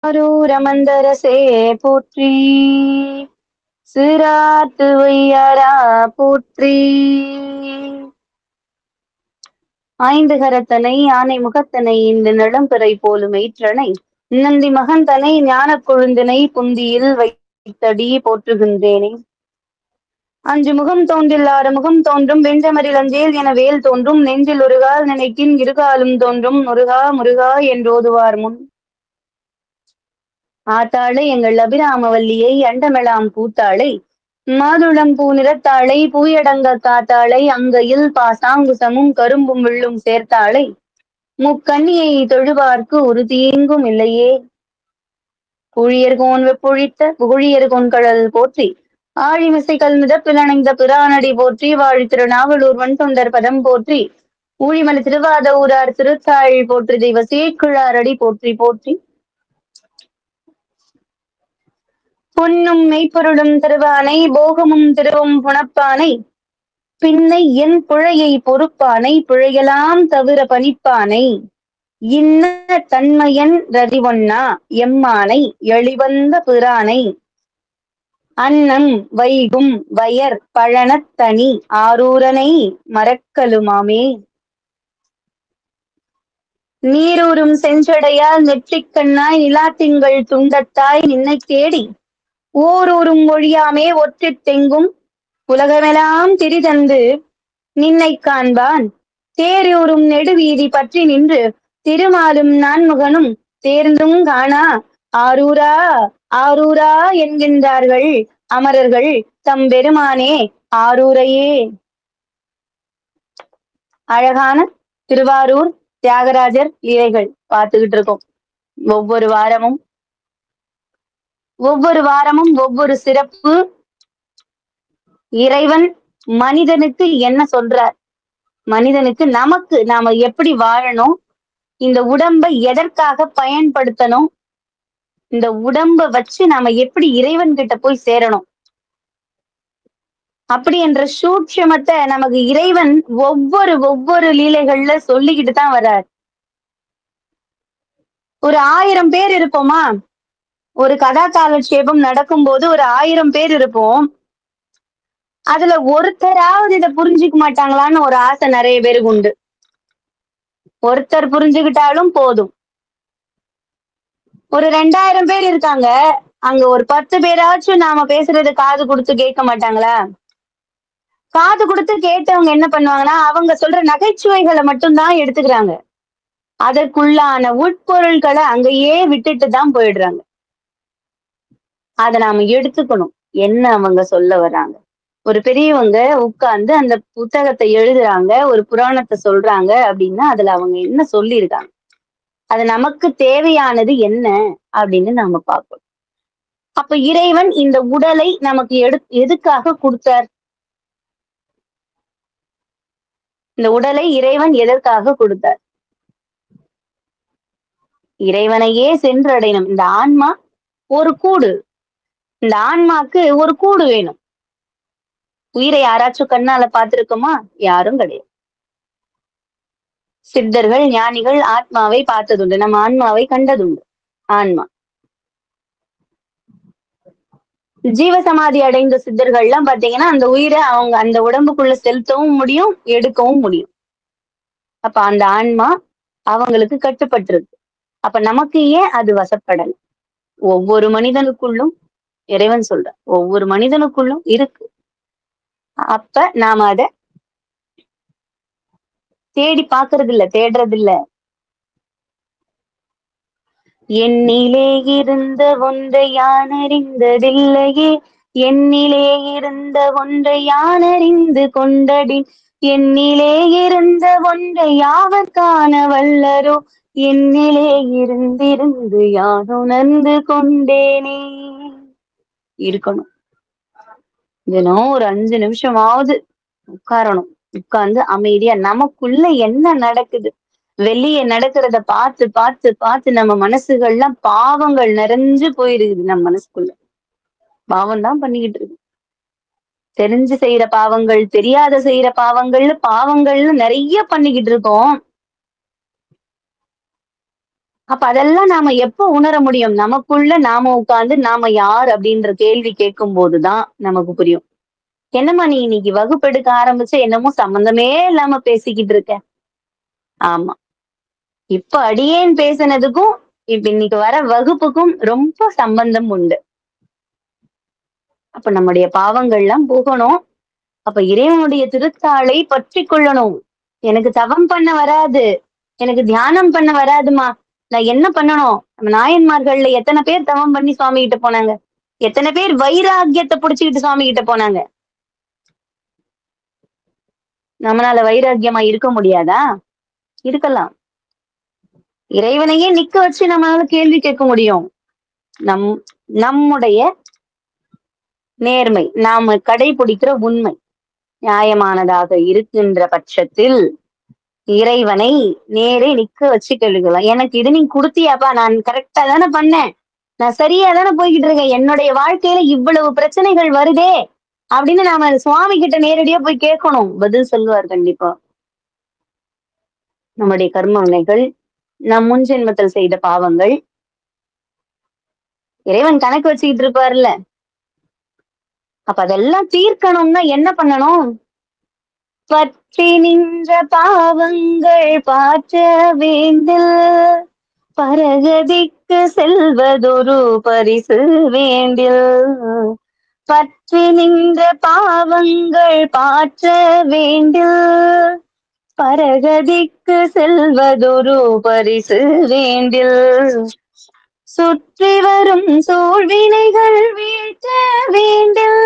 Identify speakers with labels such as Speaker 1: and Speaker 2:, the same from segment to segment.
Speaker 1: அரூரமந்தரசே போற்றி, சிராத்து வையாரா போற்றி. ஐந்து கரத்தனை ஆனை முகத்தனை இந்த நிலம்பிறை போலும் ஈற்றனை நந்தி மகந்தனை ஞானக் கொழுந்தினை புந்தியில் வைத்தடி போற்றுகின்றேனே. அஞ்சு முகம் தோன்றில் ஆறு முகம் தோன்றும் வெஞ்சமரில் அஞ்சேல் என வேல் தோன்றும் நெஞ்சில் ஒருகால் நினைக்கின் இருகாலும் தோன்றும் முருகா முருகா என்றோதுவார் முன். ஆத்தாளை எங்கள் அபிராமவல்லியை அண்டமெலாம் பூத்தாளை மாதுளம் பூ நிறத்தாளை பூயடங்க காத்தாளை அங்கையில் பாசாங்குசமும் கரும்பும் வில்லும் சேர்த்தாளை முக்கண்ணியை தொழுவார்க்கு ஒரு தீங்கும் இல்லையே. புழியர்கோன் வெப்பொழித்த புகழியர்கோன் கடல் போற்றி, ஆழிமிசை கல்மிதப்பில் அணைந்த பிரானடி போற்றி, வாழி திருநாவலூர் வன்தொண்டர் பதம் போற்றி, ஊழிமலை திருவாத ஊரார் திருத்தாள் போற்றி, தெய்வ சேக்கிழாரடி போற்றி போற்றி. பொன்னும் மெய்ப்பொருளும் திருவானை போகமும் திருவும் புணப்பானை பின்னை என் புழையை பொறுப்பானை பிழையலாம் தவிர பணிப்பானை இன்ன தன்மையன் ரதிவொன்னா எம்மானை எளிவந்த பிரானை அன்னம் வைகும் வயர் பழனத்தனி ஆரூரனை மறக்கலுமாமே. நீரூரும் செஞ்சடையால் நெற்றிக்கண்ணாய் நிலாத்திங்கள் துண்டத்தாய் நின்னை தேடி ஓரூரும் ஒழியாமே ஒற்றித்தெங்கும் உலகமெல்லாம் திரிதந்து நின்னை காண்பான் தேரூரும் நெடுவீதி பற்றி நின்று திருமாலும் நான்முகனும் தேர்ந்தும் காணா ஆரூரா ஆரூரா என்கின்றார்கள் அமரர்கள் தம் பெருமானே ஆரூரையே. அழகான திருவாரூர் தியாகராஜர் லீலைகள் பார்த்துக்கிட்டு இருக்கோம். ஒவ்வொரு வாரமும் ஒவ்வொரு சிறப்பு. இறைவன் மனிதனுக்கு என்ன சொல்றார், மனிதனுக்கு நமக்கு நாம எப்படி வாழணும், இந்த உடம்பை எதற்காக பயன்படுத்தணும், இந்த உடம்ப வச்சு நாம எப்படி இறைவன் கிட்ட போய் சேரணும் அப்படி என்ற சூட்சமத்தை நமக்கு இறைவன் ஒவ்வொரு லீலைகள்ல சொல்லிக்கிட்டு தான் வர்றார். ஒரு 1000 பேர் இருப்போமா, ஒரு கதா காலட்சேபம் நடக்கும் போது ஒரு 1000 பேர் இருப்போம். அதுல ஒருத்தராவது இதை புரிஞ்சுக்க மாட்டாங்களான்னு ஒரு ஆசை நிறைய பேருக்கு உண்டு. ஒருத்தர் புரிஞ்சுக்கிட்டாலும் போதும். ஒரு 2000 பேர் இருக்காங்க, அங்க ஒரு 10 பேராச்சும் நாம பேசுறது காது கொடுத்து கேட்க மாட்டாங்களா? காது கொடுத்து கேட்டவங்க என்ன பண்ணுவாங்கன்னா, அவங்க சொல்ற நகைச்சுவைகளை மட்டும்தான் எடுத்துக்கிறாங்க. அதற்குள்ளான உட்பொருள்களை அங்கேயே விட்டுட்டு தான் போயிடுறாங்க. அதை நாம எடுத்துக்கணும், என்ன அவங்க சொல்ல வர்றாங்க. ஒரு பெரியவங்க உட்கார்ந்து அந்த புத்தகத்தை எழுதுறாங்க, ஒரு புராணத்தை சொல்றாங்க அப்படின்னா அதுல அவங்க என்ன சொல்லியிருக்காங்க, அது நமக்கு தேவையானது என்ன அப்படின்னு நாம பார்க்கணும். அப்ப இறைவன் இந்த உடலை நமக்கு எதுக்காக கொடுத்தார்? இந்த உடலை இறைவன் எதற்காக கொடுத்தார்? இறைவனையே சென்றடையணும். இந்த ஆன்மா ஒரு கூடு, இந்த ஆன்மாக்கு ஒரு கூடு வேணும். உயிரை யாராச்சும் கண்ணால பார்த்திருக்கோமா? யாரும் கிடையாது. சித்தர்கள் ஞானிகள் ஆத்மாவை பார்த்ததுண்டு, நம்ம ஆன்மாவை கண்டதுண்டு. ஆன்மா ஜீவசமாதி அடைந்த சித்தர்கள் எல்லாம் பாத்தீங்கன்னா அந்த உயிரை அவங்க அந்த உடம்புக்குள்ள செலுத்தவும் முடியும், எடுக்கவும் முடியும். அப்ப அந்த ஆன்மா அவங்களுக்கு கட்டுப்பட்டிருக்கு. அப்ப நமக்கு ஏன் அது வசப்படல? ஒவ்வொரு மனிதனுக்குள்ளும் இறைவன் சொல்ற ஒவ்வொரு மனிதனுக்குள்ளும் இருக்கு. அப்ப நாம அதை தேடி பாக்குறது இல்ல, தேடுறது இல்ல. என்னிலே இருந்த ஒன்றை யான் அறிந்ததில்லையே, என்னிலே இருந்த ஒன்றை யான் அறிந்து கொண்டடின், என்னிலே இருந்த ஒன்றை யாவர் காண வல்லரோ, என்னிலே இருந்திருந்து யான் உணர்ந்து கொண்டேனே. இருக்கணும், தினம் ஒரு 5 நிமிஷமாவது உட்காரணும். உட்கார்ந்து அமைதியா நமக்குள்ள என்ன நடக்குது, வெளியே நடக்கிறத பார்த்து பார்த்து பார்த்து நம்ம மனசுகள்லாம் பாவங்கள் நிறைஞ்சு போயிருக்குது. நம்ம மனசுக்குள்ள பாவம் தான் பண்ணிக்கிட்டு இருக்கு. தெரிஞ்சு செய்யற பாவங்கள், தெரியாத செய்யற பாவங்கள்னு நிறைய பண்ணிக்கிட்டு இருக்கோம். அப்ப அதெல்லாம் நாம எப்ப உணர முடியும்? நமக்குள்ள நாம உட்கார்ந்து நாம யார் அப்படின்ற கேள்வி கேட்கும் போதுதான் நமக்கு புரியும். என்னம்மா நீ இன்னைக்கு வகுப்பெடுக்க ஆரம்பிச்சு என்னமோ சம்மந்தமே இல்லாம பேசிக்கிட்டு இருக்க. ஆமா. இப்ப அடியேன் பேசினதுக்கும், இப்ப இன்னைக்கு வர வகுப்புக்கும் ரொம்ப சம்பந்தம் உண்டு. அப்ப நம்முடைய பாவங்கள்லாம் போகணும். அப்ப இறைவனுடைய திருத்தாளை பற்றிக் கொள்ளணும். எனக்கு தவம் பண்ண வராது. எனக்கு தியானம் பண்ண வராதுமா. நான் என்ன பண்ணணும்? நம்ம நாயன்மார்கள்ல எத்தன பேர் தவம் பண்ணி சுவாமி கிட்ட போனாங்க? எத்தன பேர் வைராக்கியத்த புடிச்சுக்கிட்டு சுவாமி கிட்ட போனாங்க? நம்மளால வைராக்கியமா இருக்க முடியாதா? இருக்கலாம். இறைவனையே நிக்க வச்சு நம்மளால கேள்வி கேட்க முடியும். நம் நம்முடைய நேர்மை, நாம கடைபிடிக்கிற உண்மை நியாயமானதாக இருக்கின்ற பட்சத்தில் இறைவனை நேரே நிக்க வச்சு கேளுக்கலாம். எனக்கு இது நீ குடுத்தியாப்பா? நான் கரெக்ட்டா தானே பண்ணேன். நான் சரியா தானே போய்க்கிட்டு இருக்கேன். என்னுடைய வாழ்க்கையில இவ்வளவு பிரச்சனைகள் வருதே! அப்படின்னு நாம சுவாமி கிட்ட நேரடியா போய் கேட்கணும். பதில் சொல்லுவார் கண்டிப்பா. நம்முடைய கர்ம வினைகள், நம் முன் ஜென்மத்தில் செய்த பாவங்கள், இறைவன் கணக்கு வச்சுக்கிட்டு இருப்பார்ல. அப்ப அதெல்லாம் தீர்க்கணும்னா என்ன பண்ணணும்? பற்றி நின்ற பாவங்கள் பாற்ற வேண்டில் பரகதிக்கு செல்வதொரு பரிசு வேண்டில் பற்றி நின்ற பாவங்கள் பாற்ற வேண்டில் பரகதிக்கு செல்வதொரு பரிசு வேண்டில் சுற்றி வரும் சூழ்வினைகள் வீழ்த்த வேண்டில்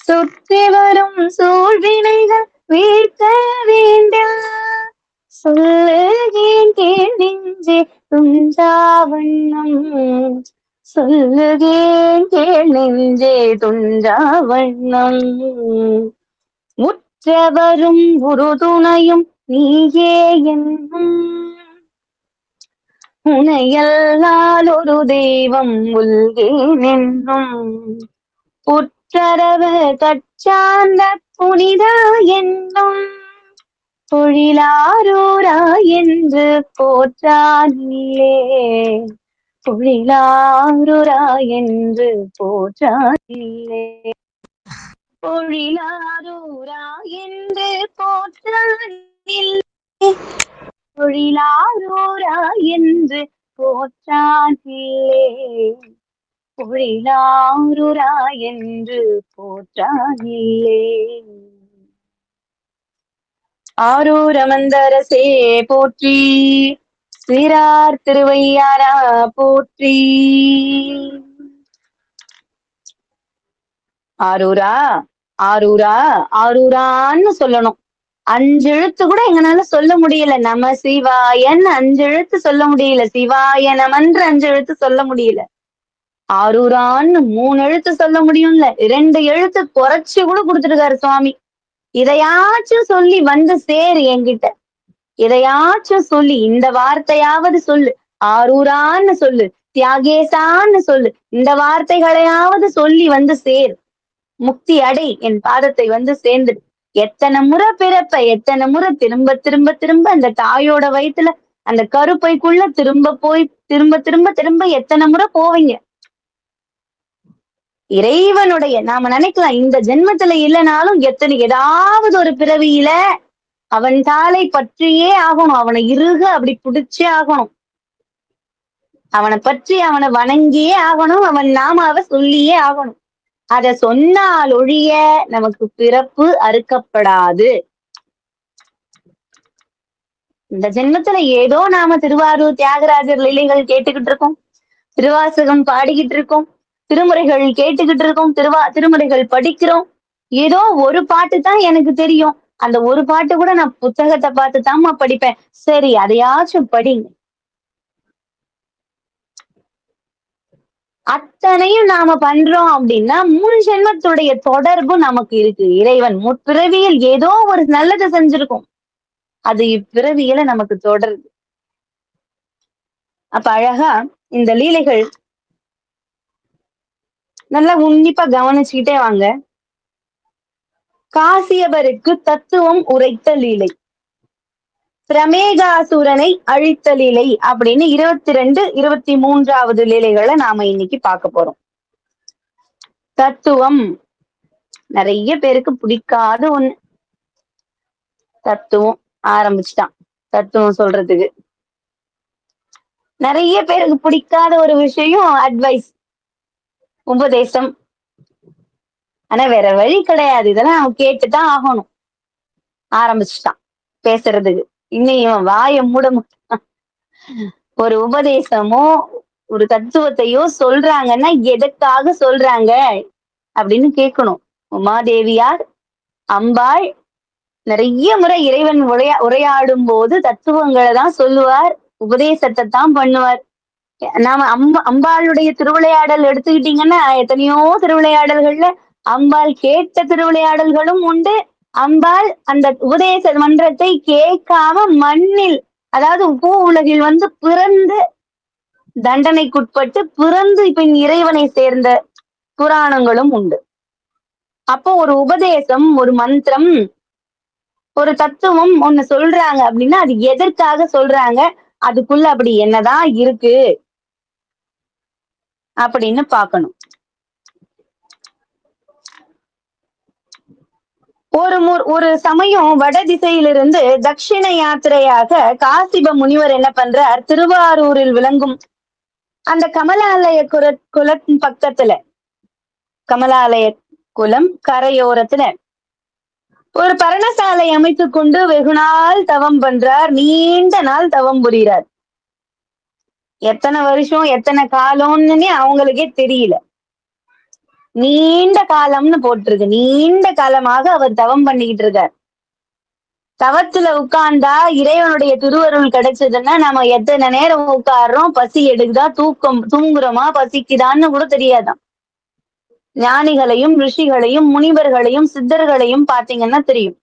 Speaker 1: சுற்றி வரும் சூழ்வினைகள் வீழ்த்த வேண்டில் சொல்லுகேன் கேள் நெஞ்சே துஞ்சாவண்ணம் சொல்லுகேன் கேள் நெஞ்சே துஞ்சாவண்ணம் உற்றவரும் உறுதுணையும் நீயே என்னும் உனையல்லால் ஒரு தெய்வம் உள்கே நின்னும் புற்றரவ கச்சார்ந்த புனிதா என்னும் பொழிலாரூரா என்று போற்றானில்லே பொழிலாரூரா என்று போற்றானில்லே பொழிலாரூரா என்று போற்றானில்லே பொழிலாரூரா என்று போற்றானில்லே பொழிலாரூரா என்று போற்றானில்லே ஆரூர் அமர்ந்தரசே போற்றி சீரார் திருவையாரா போற்றி ஆரூரா ஆரூரா ஆரூரான்னு சொல்லணும். 5 எழுத்து கூட எங்கனால சொல்ல முடியல. நம சிவாயன்னு 5 எழுத்து சொல்ல முடியல. சிவாய நமன்ற 5 எழுத்து சொல்ல முடியல. ஆரூரான்னு 3 எழுத்து சொல்ல முடியும்ல. 2 எழுத்து குறைச்சு கூட கொடுத்துருக்காரு சுவாமி. இதையாச்சும் சொல்லி வந்து சேரு என்கிட்ட. இதையாச்சும் சொல்லி இந்த வார்த்தையாவது சொல்லு. ஆரூரான்னு சொல்லு, தியாகேசான்னு சொல்லு. இந்த வார்த்தைகளையாவது சொல்லி வந்து சேரு. முக்தி அடை, என் பாதத்தை வந்து சேர்ந்துடு. எத்தனை முறை பிறப்ப, எத்தனை முறை திரும்ப திரும்ப திரும்ப அந்த தாயோட வயித்துல அந்த கருப்பைக்குள்ள திரும்ப போய் திரும்ப திரும்ப திரும்ப எத்தனை முறை போவீங்க. இறைவனுடைய நாம நினைக்கலாம் இந்த ஜென்மத்துல இல்லைனாலும் ஏதாவது ஒரு பிறவியில அவன் தாளை பற்றியே ஆகணும். அவனை இறுக அப்படி பிடிச்சே ஆகணும். அவனை பற்றி அவனை வணங்கியே ஆகணும். அவன் நாமாவை சொல்லியே ஆகணும். அத சொன்னால் ஒழிய நமக்கு பிறப்பு அறுக்கப்படாது. இந்த ஜென்மத்துல ஏதோ நாம திருவாரூர் தியாகராஜர் லீலைகள் கேட்டுக்கிட்டு இருக்கோம். திருவாசகம் பாடிக்கிட்டு இருக்கோம். திருமுறைகள் கேட்டுக்கிட்டு இருக்கோம். திருமுறைகள் படிக்கிறோம். ஏதோ ஒரு பாட்டு தான் எனக்கு தெரியும். அந்த ஒரு பாட்டு கூட நான் புத்தகத்தை பார்த்து தாம்மா படிப்பேன். சரி, அதையாச்சும் படிங்க. அத்தனையும் நாம பண்றோம் அப்படின்னா 3 ஜென்மத்துடைய தொடர்பு நமக்கு இருக்கு. இறைவன் முற்பிறவியில் ஏதோ ஒரு நல்லதை செஞ்சிருக்கும். அது இப்பிறவியில நமக்கு தொடருது. அப்ப அழகா இந்த லீலைகள் நல்லா உன்னிப்பா கவனிச்சுக்கிட்டே வாங்க. காசியபருக்கு தத்துவம் உரைத்த லீலை. பிரமேகாசுரனை அழித்த லீலை அப்படின்னு 22, 23வது லீலைகளை நாம இன்னைக்கு பார்க்க போறோம். தத்துவம் நிறைய பேருக்கு பிடிக்காத ஒண்ணு. தத்துவம் ஆரம்பிச்சுட்டான் தத்துவம் சொல்றதுக்கு. நிறைய பேருக்கு பிடிக்காத ஒரு விஷயம் அட்வைஸ், உபதேசம். ஆனா வேற வழி கிடையாது, இதெல்லாம் அவன் கேட்டுதான் ஆகணும். ஆரம்பிச்சுட்டான் பேசுறதுக்கு. இன்னும் இவன் வாயை மூட மாட்டான். ஒரு உபதேசமோ ஒரு தத்துவத்தையோ சொல்றாங்கன்னா எதற்காக சொல்றாங்க அப்படின்னு கேட்கணும். உமாதேவியார், அம்பாள் நிறைய முறை இறைவன் உரையாடும் போது தத்துவங்களை தான் சொல்லுவார், உபதேசத்தை தான் பண்ணுவார். நாம அம்பாளுடைய திருவிளையாடல் எடுத்துக்கிட்டீங்கன்னா எத்தனையோ திருவிளையாடல்கள்ல அம்பாள் கேட்ட திருவிளையாடல்களும் உண்டு. அம்பாள் அந்த உபதேச மன்றத்தை கேட்காம மண்ணில், அதாவது பூ உலகில் பிறந்து தண்டனைக்குட்பட்டு பிறந்து பின் இறைவனை சேர்ந்த புராணங்களும் உண்டு. அப்போ ஒரு உபதேசம், ஒரு மந்திரம், ஒரு தத்துவம் ஒண்ணு சொல்றாங்க அப்படின்னா அது எதற்காக சொல்றாங்க, அதுக்குள்ள அப்படி என்னதான் இருக்கு அப்படின்னு பார்க்கணும். ஒரு சமயம் வட திசையிலிருந்து தட்சிண யாத்திரையாக காசிப முனிவர் என்ன பண்றார், திருவாரூரில் விளங்கும் அந்த கமலாலய குளத்தின் பக்கத்துல, கமலாலய குளம் கரையோரத்துல ஒரு பர்ணசாலை அமைத்து கொண்டு வெகு நாள் தவம் பண்றார். நீண்ட நாள் தவம் புரிகிறார். எத்தனை வருஷம் எத்தனை காலம்னு அவங்களுக்கே தெரியல. நீண்ட காலம்னு போட்டிருக்கு. நீண்ட காலமாக அவர் தவம் பண்ணிக்கிட்டு இருக்கார். தவத்துல உட்கார்ந்தா இறைவனுடைய திருவருள் கிடைச்சதுன்னா நம்ம எத்தனை நேரம் உட்கார்றோம், பசி எடுக்குதா, தூங்குறோமா, பசிக்குதான்னு கூட தெரியாதான். ஞானிகளையும் ரிஷிகளையும் முனிவர்களையும் சித்தர்களையும் பாத்தீங்கன்னா தெரியும்.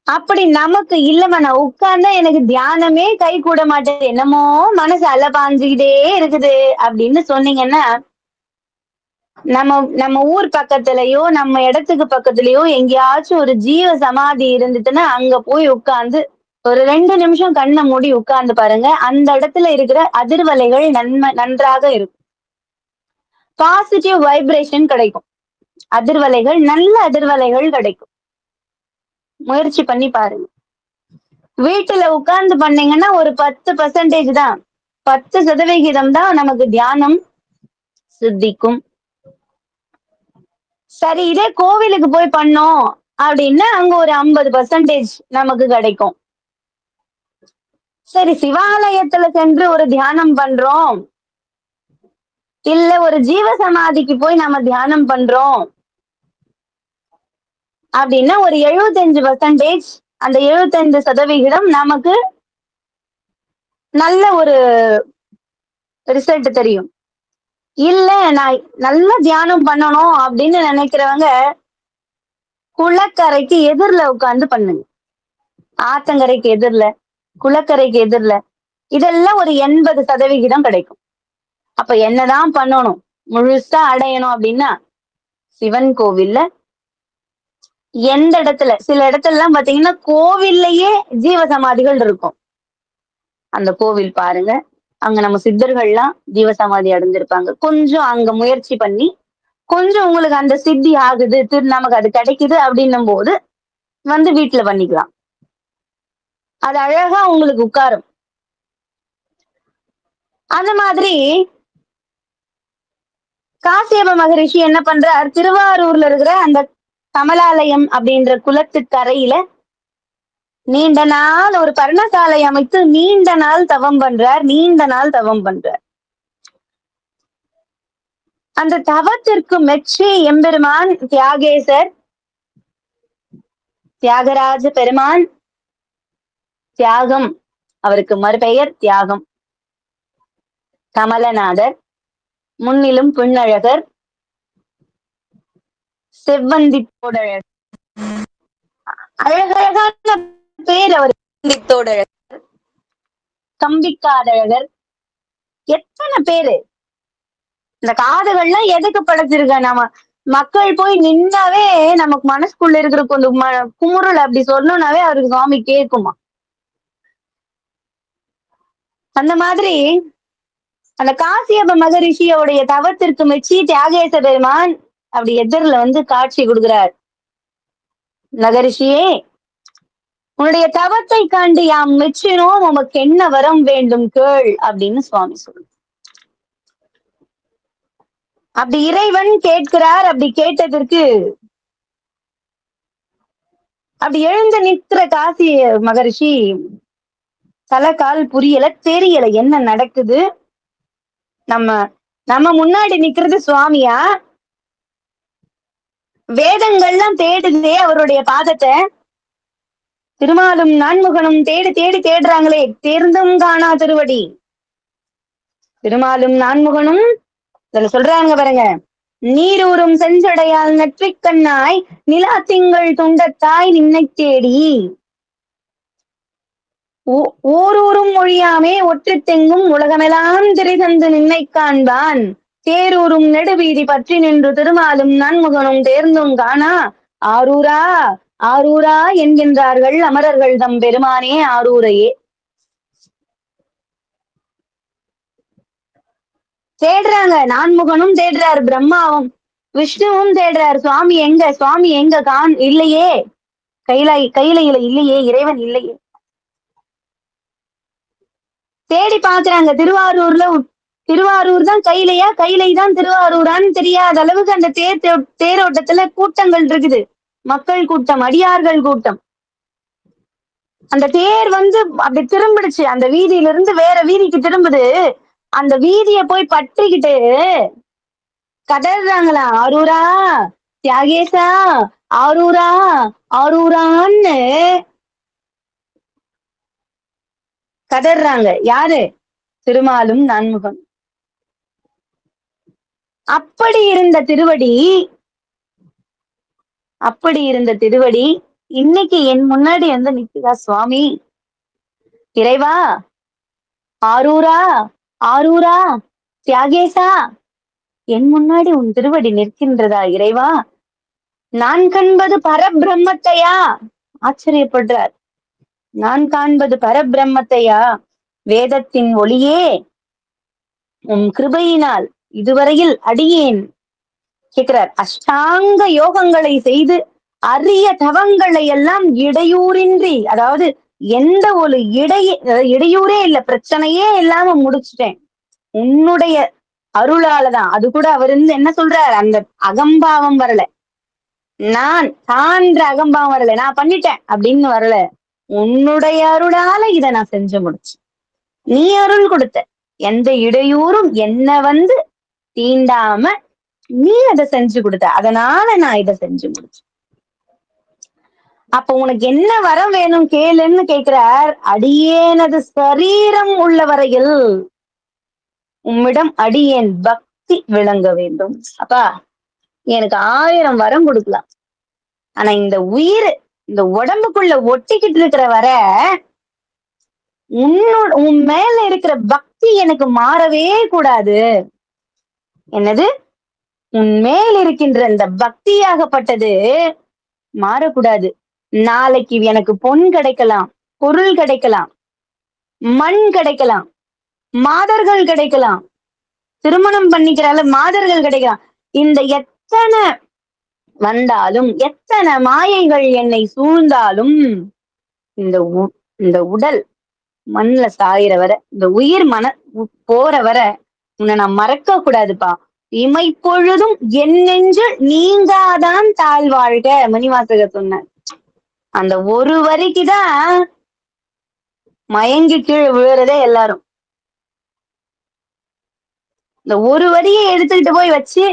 Speaker 1: அப்படி நமக்கு இல்லவா, நான் உட்கார்ந்தா எனக்கு தியானமே கை கூட மாட்டேது, என்னமோ மனசு அலபாஞ்சுக்கிட்டே இருக்குது அப்படின்னு சொன்னீங்கன்னா, நம்ம ஊர் பக்கத்துலயோ நம்ம இடத்துக்கு பக்கத்துலயோ எங்கேயாச்சும் ஒரு ஜீவ சமாதி இருந்துச்சுன்னா அங்க போய் உட்கார்ந்து ஒரு 2 நிமிஷம் கண்ணை மூடி உட்கார்ந்து பாருங்க. அந்த இடத்துல இருக்கிற அதிர்வலைகள் நன்றாக இருக்கும். பாசிட்டிவ் வைப்ரேஷன் கிடைக்கும். அதிர்வலைகள், நல்ல அதிர்வலைகள் கிடைக்கும். முயற்சி பண்ணி பாருங்க. வீட்டுல உட்கார்ந்து பண்ணீங்கன்னா ஒரு 10% தான், 10% தான் நமக்கு தியானம் சித்திக்கும். சரி, இதே கோவிலுக்கு போய் பண்ணோம் அப்படின்னா அங்க ஒரு 50% நமக்கு கிடைக்கும். சரி, சிவாலயத்துல சென்று ஒரு தியானம் பண்றோம், இல்ல ஒரு ஜீவ சமாதிக்கு போய் நம்ம தியானம் பண்றோம் அப்படின்னா ஒரு 75%, அந்த 75% நமக்கு நல்ல ஒரு ரிசல்ட் தெரியும். இல்ல நான் நல்ல தியானம் பண்ணணும் அப்படின்னு நினைக்கிறவங்க குளக்கரைக்கு எதிரில உட்கார்ந்து பண்ணுங்க. ஆத்தங்கரைக்கு எதிரில, குளக்கரைக்கு எதிரில, இதெல்லாம் ஒரு 80% கிடைக்கும். அப்ப என்னதான் பண்ணணும், முழுசா அடையணும் அப்படின்னா சிவன் கோவில்ல எந்த இடத்துல, சில இடத்துல எல்லாம் பாத்தீங்கன்னா கோவில்லையே ஜீவ சமாதிகள் இருக்கும். அந்த கோவில் பாருங்க, அங்க நம்ம சித்தர்கள்லாம் ஜீவசமாதி அடைஞ்சிருப்பாங்க. கொஞ்சம் அங்க முயற்சி பண்ணி கொஞ்சம் உங்களுக்கு அந்த சித்தி ஆகுது, நமக்கு அது கிடைக்குது அப்படின்னும் போது வீட்டுல பண்ணிக்கலாம். அது அழகா உங்களுக்கு உட்காரும். அந்த மாதிரி காசியப மகரிஷி என்ன பண்றார், திருவாரூர்ல இருக்கிற அந்த கமலாலயம் அப்படின்ற குளத்து கரையில நீண்ட நாள் ஒரு பர்ணசாலை அமைத்து நீண்ட நாள் தவம் பண்றார். நீண்ட நாள் தவம் பண்றார். அந்த தவத்திற்கு மெச்சி எம்பெருமான் தியாகேசர், தியாகராஜ பெருமான், தியாகம், அவருக்கு மறுபெயர் தியாகம், கமலநாதர், முன்னிலும் பின்னழகர், செவ்வந்தி தோடழகர், அழகழகான பேர் அவர். தோடழகர், கம்பிக்காதழகர், எத்தனை பேரு. இந்த காதுகள்லாம் எதுக்கு படைச்சிருக்க, நாம மக்கள் போய் நின்னாவே நமக்கு மனசுக்குள்ள இருக்கிற கொஞ்சம் குமுறல் அப்படி சொல்லணும்னாவே அவருக்கு சுவாமி கேட்குமா. அந்த மாதிரி அந்த காசியப்ப மகரிஷியோடைய தவத்திற்கு மெச்சி தியாகேச பெருமான் அப்படி எதிரில வந்து காட்சி கொடுக்கிறார். மகரிஷியே, உன்னுடைய தவத்தை கண்டு யாம் மெச்சினோம், உமக்கு என்ன வரம் வேண்டும் கேள் அப்படின்னு சுவாமி சொல்லுங்க. அப்படி இறைவன் கேட்கிறார். அப்படி கேட்டதற்கு அப்படி எழுந்து நிற்கிற காசி மகரிஷி தலைகால் புரியல, தெரியல என்ன நடக்குது. நம்ம நம்ம முன்னாடி நிக்கிறது சுவாமியா, வேதங்கள்லாம் தேடுதே அவருடைய பாதத்தை, திருமாலும் நான்முகனும் தேடி தேடி தேடுறாங்களே, தேர்ந்தும் காணா திருவடி. திருமாலும் நான்முகனும் இதுல சொல்றாங்க பாருங்க, நீரூரும் செஞ்சடையால் நெற்றிக் கண்ணாய் நிலா திங்கள் துண்டத்தாய் நின்னை தேடி ஓரூரும் மொழியாமே ஒற்றித்தெங்கும் உலகமெல்லாம் திரைதந்து நின்னை காண்பான் தேரூரும் நெடுவீதி பற்றி நின்று திருமாலும் நான்முகனும் தேர்ந்தும் காணா ஆரூரா ஆரூரா என்கின்றார்கள் அமரர்கள் தம் பெருமானே ஆரூரையே. தேடுறாங்க, நான்முகனும் தேடுறாரு, பிரம்மாவும் விஷ்ணுவும் தேடுறாரு, சுவாமி எங்க சுவாமி எங்க இல்லையே, கையில இல்லையே, இறைவன் இல்லையே. தேடி பாக்குறாங்க. திருவாரூர் தான் கையிலையா, கையிலை தான் திருவாரூரான்னு தெரியாத அளவுக்கு அந்த தேரோட்டத்துல கூட்டங்கள் இருக்குது, மக்கள் கூட்டம், அடியார்கள் கூட்டம். அந்த தேர் வந்து அப்படி திரும்பிடுச்சு, அந்த வீதியில இருந்து வேற வீதிக்கு திரும்புது. அந்த வீதிய போய் பற்றிக்கிட்டு கதறாங்களா, ஆரூரா தியாகேசா ஆரூரா ஆரூரான்னு கதறாங்க. யாரு? திருமாலும் நான்முகன். அப்படி இருந்த திருவடி இன்னைக்கு என் முன்னாடி வந்து நிக்குதா சுவாமி. இறைவா, ஆரூரா ஆரூரா தியாகேசா, என் முன்னாடி உன் திருவடி நிற்கின்றதா இறைவா, நான் காண்பது பரபிரம்மத்தையா? ஆச்சரியப்படுறார். நான் காண்பது பரபிரம்மத்தையா? வேதத்தின் ஒளியே, உன் கிருபையினால் இதுவரையில் அடியேன் கேட்கிறார், அஷ்டாங்க யோகங்களை செய்து அரிய தவங்களை எல்லாம் இடையூறின்றி, அதாவது எந்த ஒரு இடையூறே இல்ல, பிரச்சனையே இல்லாம முடிச்சுட்டேன் உன்னுடைய அருளாலதான். அது கூட அவர் என்ன சொல்றார், அந்த அகம்பாவம் வரல, நான் தான்ற அகம்பாவம் வரல, நான் பண்ணிட்டேன் அப்படின்னு வரல, உன்னுடைய அருளால இதை நான் செஞ்சு முடிச்சேன், நீ அருள் கொடுத்த, எந்த இடையூறும் என்ன வந்து தீண்டாம நீ அதை செஞ்சு கொடுத்த, அதனால நான் இதை செஞ்சு முடிச்சேன். அப்ப உனக்கு என்ன வரம் வேணும் கேளுன்னு கேட்கிறார். அடியேனது சரீரம் உள்ள வரையில் உம்மிடம் அடியேன் பக்தி விளங்க வேண்டும். அப்பா, எனக்கு 1000 வரம் கொடுக்கலாம், ஆனா இந்த உயிர் இந்த உடம்புக்குள்ள ஒட்டிக்கிட்டு இருக்கிற வர உன் மேல இருக்கிற பக்தி எனக்கு மாறவே கூடாது. என்னது? உன் மேல் இருக்கின்ற இந்த பக்தியாகப்பட்டது மாறக்கூடாது. நாளைக்கு எனக்கு பொன் கிடைக்கலாம், பொருள் கிடைக்கலாம், மண் கிடைக்கலாம், மாதர்கள் கிடைக்கலாம், திருமணம் பண்ணிக்கிறால மாதர்கள் கிடைக்கலாம், இந்த எத்தனை வந்தாலும், எத்தனை மாயைகள் என்னை சூழ்ந்தாலும், இந்த உடல் மண்ணுல சாயிற வர, இந்த உயிர் போற வர உன்னை நான் மறக்க கூடாதுப்பா. இமைப்பொழுதும் என் நெஞ்சு நீங்காதான் தாழ்வாழ்க மணிவாசகர் சொன்னார். அந்த ஒரு வரிக்குதான் மயங்கி கீழே விழுறதே எல்லாரும். இந்த ஒரு வரியை எடுத்துக்கிட்டு போய் வச்சு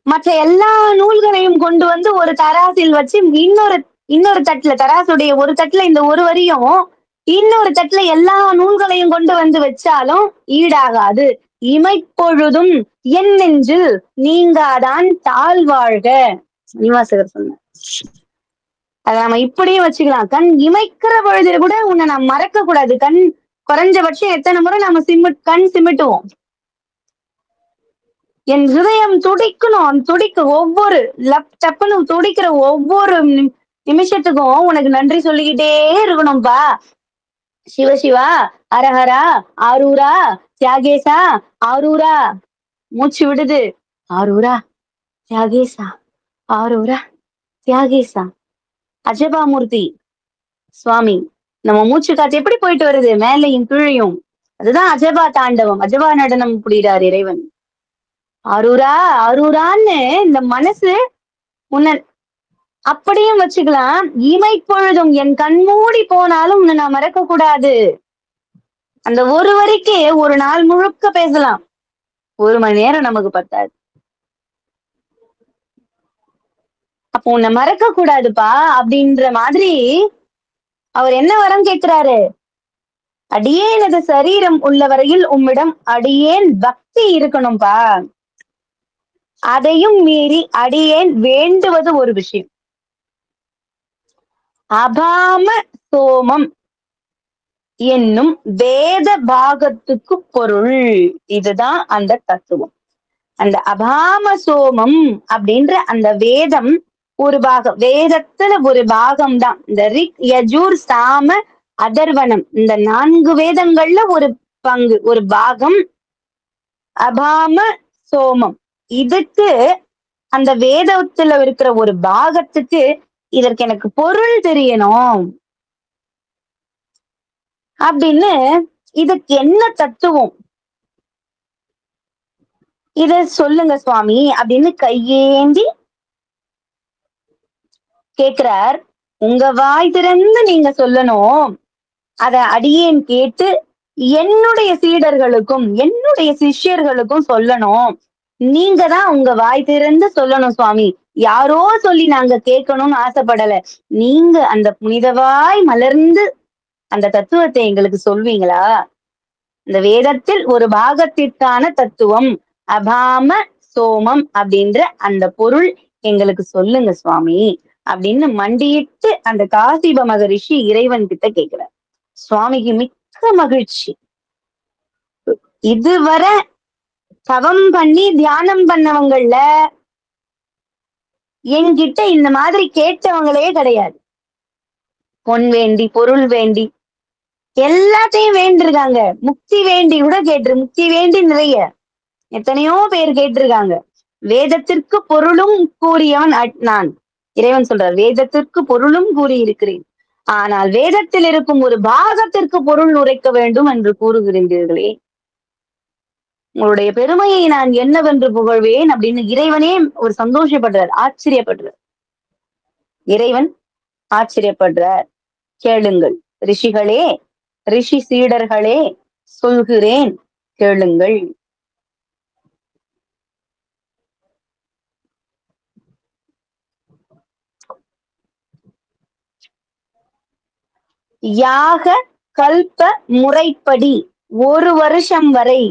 Speaker 1: மற்ற எல்லா நூல்களையும் கொண்டு வந்து ஒரு தராசில் வச்சு இன்னொரு தட்டுல, தராசுடைய ஒரு தட்டுல இந்த ஒரு வரியும், இன்னொரு தட்டுல எல்லா நூல்களையும் கொண்டு வந்து வச்சாலும் ஈடாகாது. இமைப்பொழுதும் என் நெஞ்சில் நீங்காதான் தாழ்வாழ்க மணிவாசகர் சொன்னார். அத நம்ம இப்படியும் வச்சுக்கலாம். கண் இமைக்கிற பொழுது கூட உன்னை நான் மறக்க கூடாது. குறைஞ்சபட்சம் எத்தனை முறை நம்ம கண் சிமிட்டுவோம். என் ஹிருதயம் துடிக்கணும், துடிக்க ஒவ்வொரு டப்புன்னு துடிக்கிற ஒவ்வொரு நிமிஷத்துக்கும் உனக்கு நன்றி சொல்லிக்கிட்டே இருக்கணும்பா. சிவசிவா, ஹரஹரா, ஆரூரா, தியாகேசா, ஆரூரா. மூச்சு விடுது. ஆரூரா, தியாகேசா, ஆரூரா, தியாகேசா. அஜபாமூர்த்தி சுவாமி. நம்ம மூச்சு காத்து எப்படி போயிட்டு வருது? மேலையும் கீழையும். அதுதான் அஜபா தாண்டவம். அஜபா நடனம் புரிகிறார் இறைவன். அரூரா அரூரான்னு இந்த மனசு உன்னை அப்படியும் வச்சுக்கலாம். இமைப்பொழுதும் என் கண்மூடி போனாலும் உன்னை நான் மறக்க கூடாது. அந்த ஒரு வரிக்கு ஒரு நாள் முழுக்க பேசலாம். 1 மணி நேரம் நமக்கு பத்தாது. அப்போ உன்னை மறக்க கூடாதுப்பா அப்படின்ற மாதிரி அவர் என்ன வரம் கேட்கிறாரு? அடியேனது சரீரம் உள்ள வரையில் உம்மிடம் அடியேன் பக்தி இருக்கணும்பா. அதையும் மீறி அடியேன் வேண்டுவது ஒரு விஷயம். அபாம சோமம் என்னும் வேத பாகத்துக்கு பொருள். இதுதான் அந்த தத்துவம். அந்த அபாம சோமம் அப்படின்ற அந்த வேதம் ஒரு பாகம். வேதத்துல ஒரு பாகம் தான் இந்த ரிக், யஜூர், சாம, அதர்வனம். இந்த 4 வேதங்கள்ல ஒரு பங்கு, ஒரு பாகம் அபாம சோமம். இதுக்கு அந்த வேதத்துல இருக்கிற ஒரு பாகத்துக்கு இதற்கு எனக்கு பொருள் தெரியணும் அப்படின்னு, இதுக்கு என்ன தத்துவம் இத சொல்லுங்க சுவாமி அப்படின்னு கையேந்தி கேக்குறார். உங்க வாய் திறந்து நீங்க சொல்லணும். அத அடியேன் கேட்டு என்னுடைய சீடர்களுக்கும் என்னுடைய சிஷ்யர்களுக்கும் சொல்லணும். நீங்க தான் உங்க வாய் திறந்து சொல்லணும் சுவாமி. யாரோ சொல்லி நாங்க கேட்கணும்னு ஆசைப்படல. நீங்க அந்த புனிதவாய் மலர்ந்து அந்த தத்துவத்தை எங்களுக்கு சொல்வீங்களா? இந்த வேதத்தில் ஒரு பாகத்திற்கான தத்துவம் அபாம சோமம் அப்படின்ற அந்த பொருள் எங்களுக்கு சொல்லுங்க சுவாமி அப்படின்னு மண்டியிட்டு அந்த காசிப மகரிஷி இறைவன் கிட்ட கேட்கிறார். சுவாமிக்கு மிக்க மகிழ்ச்சி. இதுவரை தவம் பண்ணி தியானம் பண்ணவங்கள்ல என்கிட்ட இந்த மாதிரி கேட்டவங்களே கிடையாது. பொன் வேண்டி, பொருள் வேண்டி, எல்லாத்தையும் வேண்டிருக்காங்க. முக்தி வேண்டி கூட முக்தி வேண்டி நிறைய எத்தனையோ பேர் கேட்டிருக்காங்க. வேதத்திற்கு பொருளும் கூறியவன் நான். இறைவன் சொல்றார், வேதத்திற்கு பொருளும் கூறியிருக்கிறேன். ஆனால் வேதத்தில் இருக்கும் ஒரு பாகத்திற்கு பொருள் உரைக்க வேண்டும் என்று கூறுகிறீர்களே, உங்களுடைய பெருமையை நான் என்னவென்று புகழ்வேன் அப்படின்னு இறைவனே ஒரு சந்தோஷப்படுறார், ஆச்சரியப்படுறார். இறைவன் ஆச்சரியப்படுறார். கேளுங்கள் ரிஷிகளே, ரிஷி சீடர்களே, சொல்கிறேன் கேளுங்கள். யாக கல்ப முறைப்படி 1 வருஷம் வரை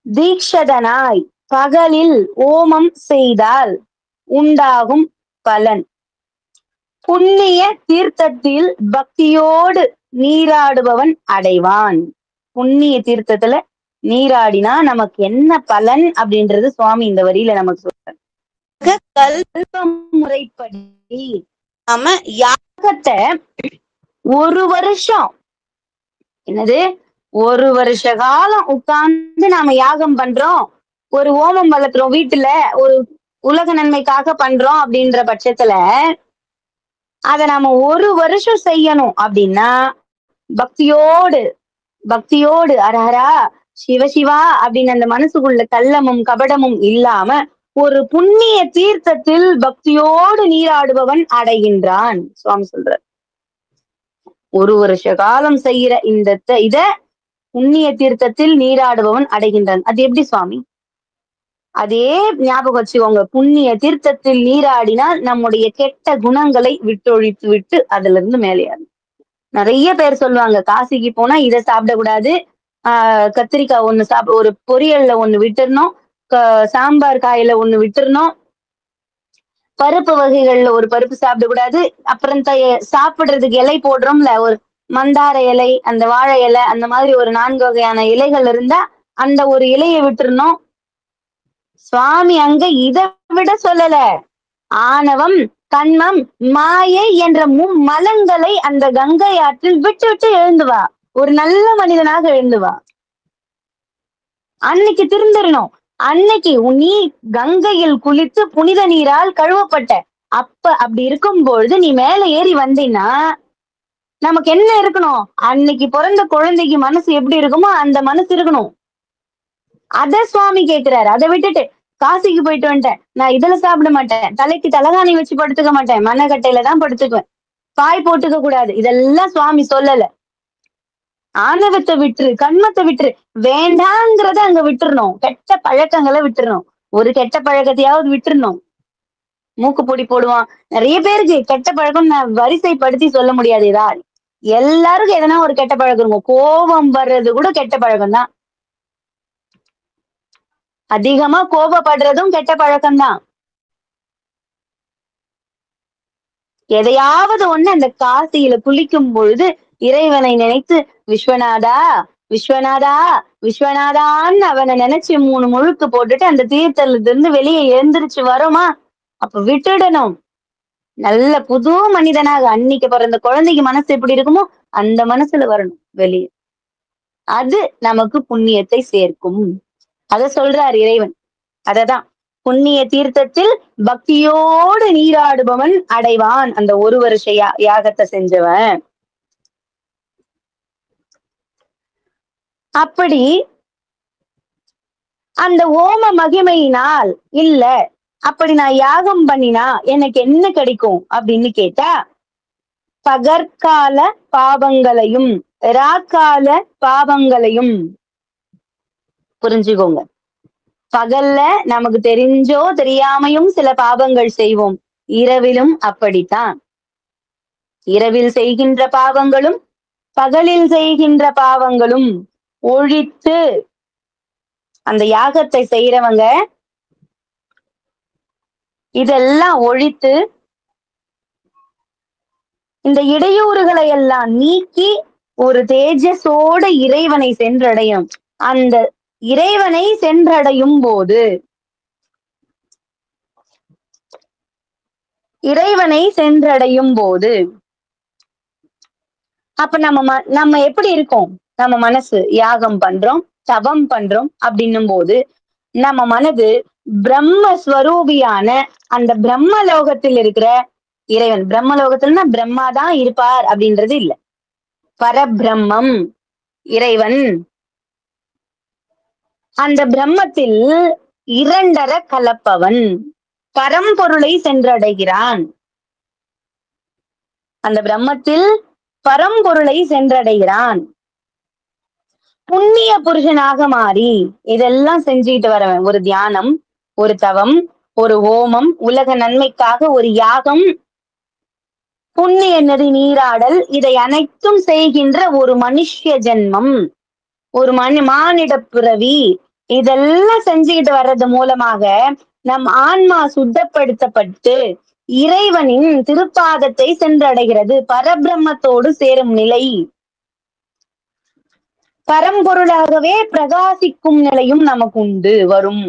Speaker 1: தீக்ஷதனாய் பகலில் ஓமம் செய்தால் உண்டாகும் பலன். புண்ணிய தீர்த்தத்தில் பக்தியோடு நீராடுபவன் அடைவான். புண்ணிய தீர்த்தத்துல நீராடினா நமக்கு என்ன பலன் அப்படின்றது சுவாமி இந்த வரியில நமக்கு சொல்றார். கல்ப முறைப்படி நாம யாகத்தை 1 வருஷம், என்னது 1 வருஷ காலம் உட்கார்ந்து நாம யாகம் பண்றோம், ஒரு ஓமம் வளர்த்துறோம் வீட்டுல, ஒரு உலக நன்மைக்காக பண்றோம் அப்படின்ற பட்சத்துல அத நாம 1 வருஷம் செய்யணும் அப்படின்னா பக்தியோடு பக்தியோடு அரஹரா சிவசிவா அப்படின்னு அந்த மனசுக்குள்ள கள்ளமும் கபடமும் இல்லாம ஒரு புண்ணிய தீர்த்தத்தில் பக்தியோடு நீராடுபவன் அடைகின்றான். சுவாமி சொல்றார், 1 வருஷ காலம் செய்யற இத புண்ணிய தீர்த்தத்தில் நீராடுபவன் அடைகின்றான். அது எப்படி சுவாமி? அதே ஞாபகம் வச்சுக்கோங்க. புண்ணிய தீர்த்தத்தில் நீராடினால் நம்முடைய கெட்ட குணங்களை விட்டொழித்து விட்டு அதுல இருந்து மேலேயாடும். நிறைய பேர் சொல்லுவாங்க, காசிக்கு போனா இதை சாப்பிடக்கூடாது, கத்திரிக்காய் ஒண்ணு ஒரு பொரியல்ல ஒண்ணு விட்டுறணும், சாம்பார் காயில ஒண்ணு விட்டுறணும், பருப்பு வகைகள்ல ஒரு பருப்பு சாப்பிடக்கூடாது, அப்புறம் சாப்பிடுறதுக்கு இலை போடுறோம்ல, ஒரு மந்தார இலை, அந்த வாழை இலை, அந்த மாதிரி ஒரு 4 வகையான இலைகள் இருந்தா அந்த ஒரு இலையை விட்டுறணும். சுவாமி அங்க இதை விட சொல்லல. ஆணவம், கண்மம், மாயை என்ற மும்மலங்களை அந்த கங்கை ஆற்றில் விட்டு விட்டு எழுந்து வா. ஒரு நல்ல மனிதனாக எழுந்து வா. அன்னைக்கு திருந்திரணும். அன்னைக்கு நீ கங்கையில் குளித்து புனித நீரால் கழுவப்பட்ட. அப்படி இருக்கும் பொழுது நீ மேல ஏறி வந்தீன்னா நமக்கு என்ன இருக்கணும்? அன்னைக்கு பிறந்த குழந்தைக்கு மனசு எப்படி இருக்குமோ அந்த மனசு இருக்கணும். அத சுவாமி கேக்குறாரு. அதை விட்டுட்டு காசிக்கு போயிட்டு வந்துட்டேன், நான் இதுல சாப்பிட மாட்டேன், தலைக்கு தலகாணி வச்சு படுத்துக்க மாட்டேன், மண்ணக்கட்டையில தான் படுத்துக்குவேன், பாய் போட்டுக்க கூடாது, இதெல்லாம் சுவாமி சொல்லல. ஆணவத்தை விட்டுரு, கண்மத்தை விட்டுரு, வேண்டாங்கிறத அங்க விட்டுறணும். கெட்ட பழக்கங்களை விட்டுறணும். ஒரு கெட்ட பழக்கத்தையாவது விட்டுறணும். மூக்குப்பொடி போடுவான். நிறைய பேருக்கு கெட்ட பழக்கம் நான் வரிசைப்படுத்தி சொல்ல முடியாது. எல்லாருக்கும் எதனா ஒரு கெட்ட பழக்கம் இருக்கும். கோபம் வர்றது கூட கெட்ட பழக்கம் தான். அதிகமா கோபப்படுறதும் கெட்ட பழக்கம்தான். எதையாவது ஒண்ணு அந்த காசியில குளிக்கும் பொழுது இறைவனை நினைத்து விஸ்வநாதா விஸ்வநாதா விஸ்வநாதான்னு அவனை நினைச்சு 3 முழுக்கு போட்டுட்டு அந்த தீர்த்தத்துல இருந்து வெளியே எழுந்திருச்சு வரோமா, அப்ப விட்டுடணும். நல்ல புது மனிதனாக அன்னைக்கு பிறந்த குழந்தைக்கு மனசு எப்படி இருக்குமோ அந்த மனசுல வரணும் வெளியே. அது நமக்கு புண்ணியத்தை சேர்க்கும். அத சொல்றார் இறைவன். அததான் புண்ணிய தீர்த்தத்தில் பக்தியோடு நீராடுபவன் அடைவான் அந்த ஒரு வருஷ யாகத்தை செஞ்சவன். அப்படி அந்த ஓம மகிமையினால் இல்ல, அப்படி நான் யாகம் பண்ணினா எனக்கு என்ன கிடைக்கும் அப்படின்னு கேட்டா, பகற்கால பாவங்களையும் ராக்கால பாவங்களையும் புரிஞ்சுக்கோங்க. பகல்ல நமக்கு தெரிஞ்சோ தெரியாமையும் சில பாவங்கள் செய்வோம். இரவிலும் அப்படித்தான். இரவில் செய்கின்ற பாவங்களும் பகலில் செய்கின்ற பாவங்களும் ஒழித்து அந்த யாகத்தை செய்யறவங்க இதெல்லாம் ஒழித்து இந்த இடையூறுகளை எல்லாம் நீக்கி ஒரு தேஜஸோட இறைவனை சென்றடையும். அந்த இறைவனை சென்றடையும் போது அப்ப நம்ம எப்படி இருக்கோம்? நம்ம மனசு யாகம் பண்றோம், தவம் பண்றோம் அப்படின்னும் போது நம்ம மனது பிரம்மஸ்வரூபியான அந்த பிரம்ம லோகத்தில் இருக்கிற இறைவன், பிரம்மலோகத்துலன்னா பிரம்மாதான் இருப்பார் அப்படின்றது இல்ல, பரபிரம்மம் இறைவன். அந்த பிரம்மத்தில் இரண்டர கலப்பவன் பரம்பொருளை சென்றடைகிறான். அந்த பிரம்மத்தில் பரம்பொருளை சென்றடைகிறான். புண்ணிய புருஷனாக மாறி இதெல்லாம் செஞ்சுக்கிட்டு வரவன் ஒரு தியானம், ஒரு தவம், ஒரு ஹோமம், உலக நன்மைக்காக ஒரு யாகம், புண்ணிய நெறி நீராடல், இதை அனைத்தும் செய்கின்ற ஒரு மனுஷ ஜென்மம், ஒரு மானிட பிறவி, இதெல்லாம் செஞ்சுக்கிட்டு வர்றது மூலமாக நம் ஆன்மா சுத்தப்படுத்தப்பட்டு இறைவனின் திருப்பாதத்தை சென்றடைகிறது. பரபிரம்மத்தோடு சேரும் நிலை, பரம்பொருளாகவே பிரகாசிக்கும் நிலையும் நமக்கு உண்டு வரும்.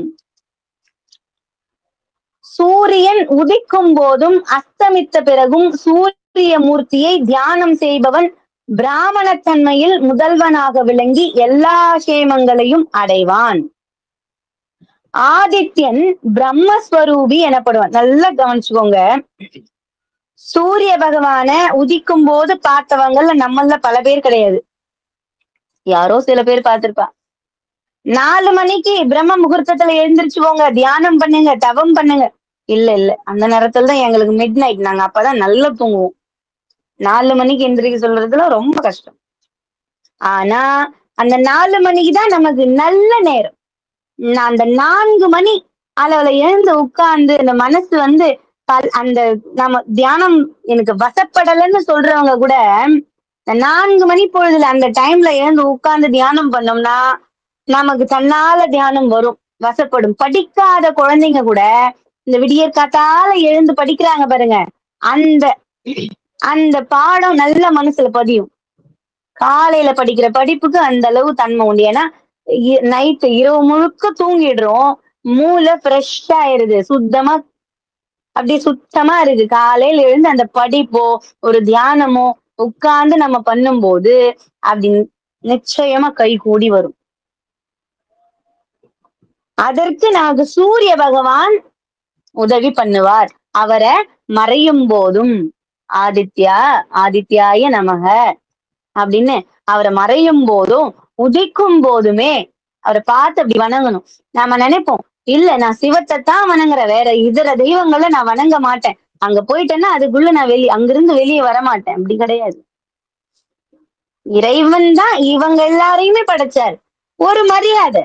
Speaker 1: சூரியன் உதிக்கும் போதும் அஸ்தமித்த பிறகும் சூரிய மூர்த்தியை தியானம் செய்பவன் பிராமணத்தன்மையில் முதல்வனாக விளங்கி எல்லா சேமங்களையும் அடைவான். ஆதித்யன் பிரம்மஸ்வரூபி எனப்படுவான். நல்லா கவனிச்சுக்கோங்க. சூரிய பகவான உதிக்கும் போது பார்த்தவங்கல்ல நம்மள பல பேர் கிடையாது, யாரோ சில பேர் பார்த்திருப்பா. 4 மணிக்கு பிரம்ம முகூர்த்தத்துல எழுந்திரிச்சு போங்க, தியானம் பண்ணுங்க, தவம் பண்ணுங்க. இல்ல அந்த நேரத்துல தான் எங்களுக்கு மிட் நைட், நாங்க அப்பதான் நல்லா தூங்குவோம். 4 மணிக்கு எந்திரிக்க சொல்றதுல ரொம்ப கஷ்டம். ஆனா அந்த 4 மணிக்கு தான் நமக்கு நல்ல நேரம். அந்த 4 மணி அளவுல எழுந்து உட்கார்ந்து அந்த மனசு அந்த நம்ம தியானம் எனக்கு வசப்படலைன்னு சொல்றவங்க கூட 4 மணி பொழுதுல அந்த டைம்ல எழுந்து உட்கார்ந்து தியானம் பண்ணோம்னா நமக்கு தன்னால தியானம் வரும், வசப்படும். படிக்காத குழந்தைங்க கூட இந்த விடியற் காத்தால எழுந்து படிக்கிறாங்க பாருங்க, அந்த அந்த பாடம் நல்ல மனசுல பதியும். காலையில படிக்கிற படிப்புக்கு அந்த அளவு தன்மை உண்டு. ஏன்னா நைட்டு இரவு முழுக்க தூங்கிடுறோம். மூளை ஃப்ரெஷ் ஆயிருது. அப்படியே சுத்தமா இருக்கு. காலையில எழுந்து அந்த படிப்போ, ஒரு தியானமோ உட்கார்ந்து நம்ம பண்ணும்போது, அப்படி நிச்சயமா கைகூடி வரும். அதற்கு நமக்கு சூரிய பகவான் உதவி பண்ணுவார். அவர மறையும் போதும், ஆதித்யா, ஆதித்யாய நமக அப்படின்னு அவர மறையும் போதும், உதிக்கும் போதுமே அவர பார்த்து அப்படி வணங்கணும். நாம நினைப்போம், இல்ல நான் சிவத்தைத்தான் வணங்குறேன். வேற இதர தெய்வங்கள நான் வணங்க மாட்டேன். அங்க போயிட்டேன்னா அதுக்குள்ள நான் அங்கிருந்து வெளியே வரமாட்டேன். அப்படி கிடையாது. இறைவன் தான் இவங்க எல்லாரையுமே படைச்சார். ஒரு மரியாதை.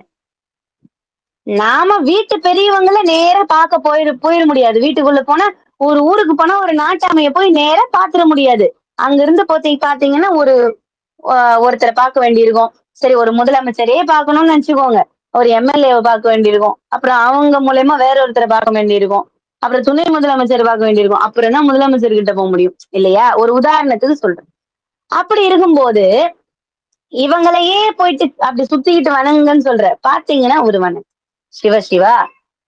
Speaker 1: நாம வீட்டு பெரியவங்கள நேரா பார்க்க போயிட முடியாது. வீட்டுக்குள்ள போனா ஒரு ஊருக்கு போனா ஒரு நாட்டாமைய போய் நேரா பாத்துட முடியாது. அங்க இருந்து பாத்தீங்கன்னா ஒருத்தரை பார்க்க வேண்டியிருக்கும். சரி, ஒரு முதலமைச்சரையே பார்க்கணும்னு நினைச்சுக்கோங்க. ஒரு எம்எல்ஏவை பார்க்க வேண்டியிருக்கும். அப்புறம் அவங்க மூலியமா வேற ஒருத்தரை பார்க்க வேண்டியிருக்கும். அப்புறம் துணை முதலமைச்சர் பார்க்க வேண்டியிருக்கும். அப்புறம் தான் முதலமைச்சர் கிட்ட போக முடியும் இல்லையா? ஒரு உதாரணத்துக்கு சொல்றேன். அப்படி இருக்கும்போது இவங்களையே போயிட்டு அப்படி சுத்திக்கிட்டு வணங்குங்கன்னு சொல்ற பாத்தீங்கன்னா ஒரு வணக்கம். சிவசிவா.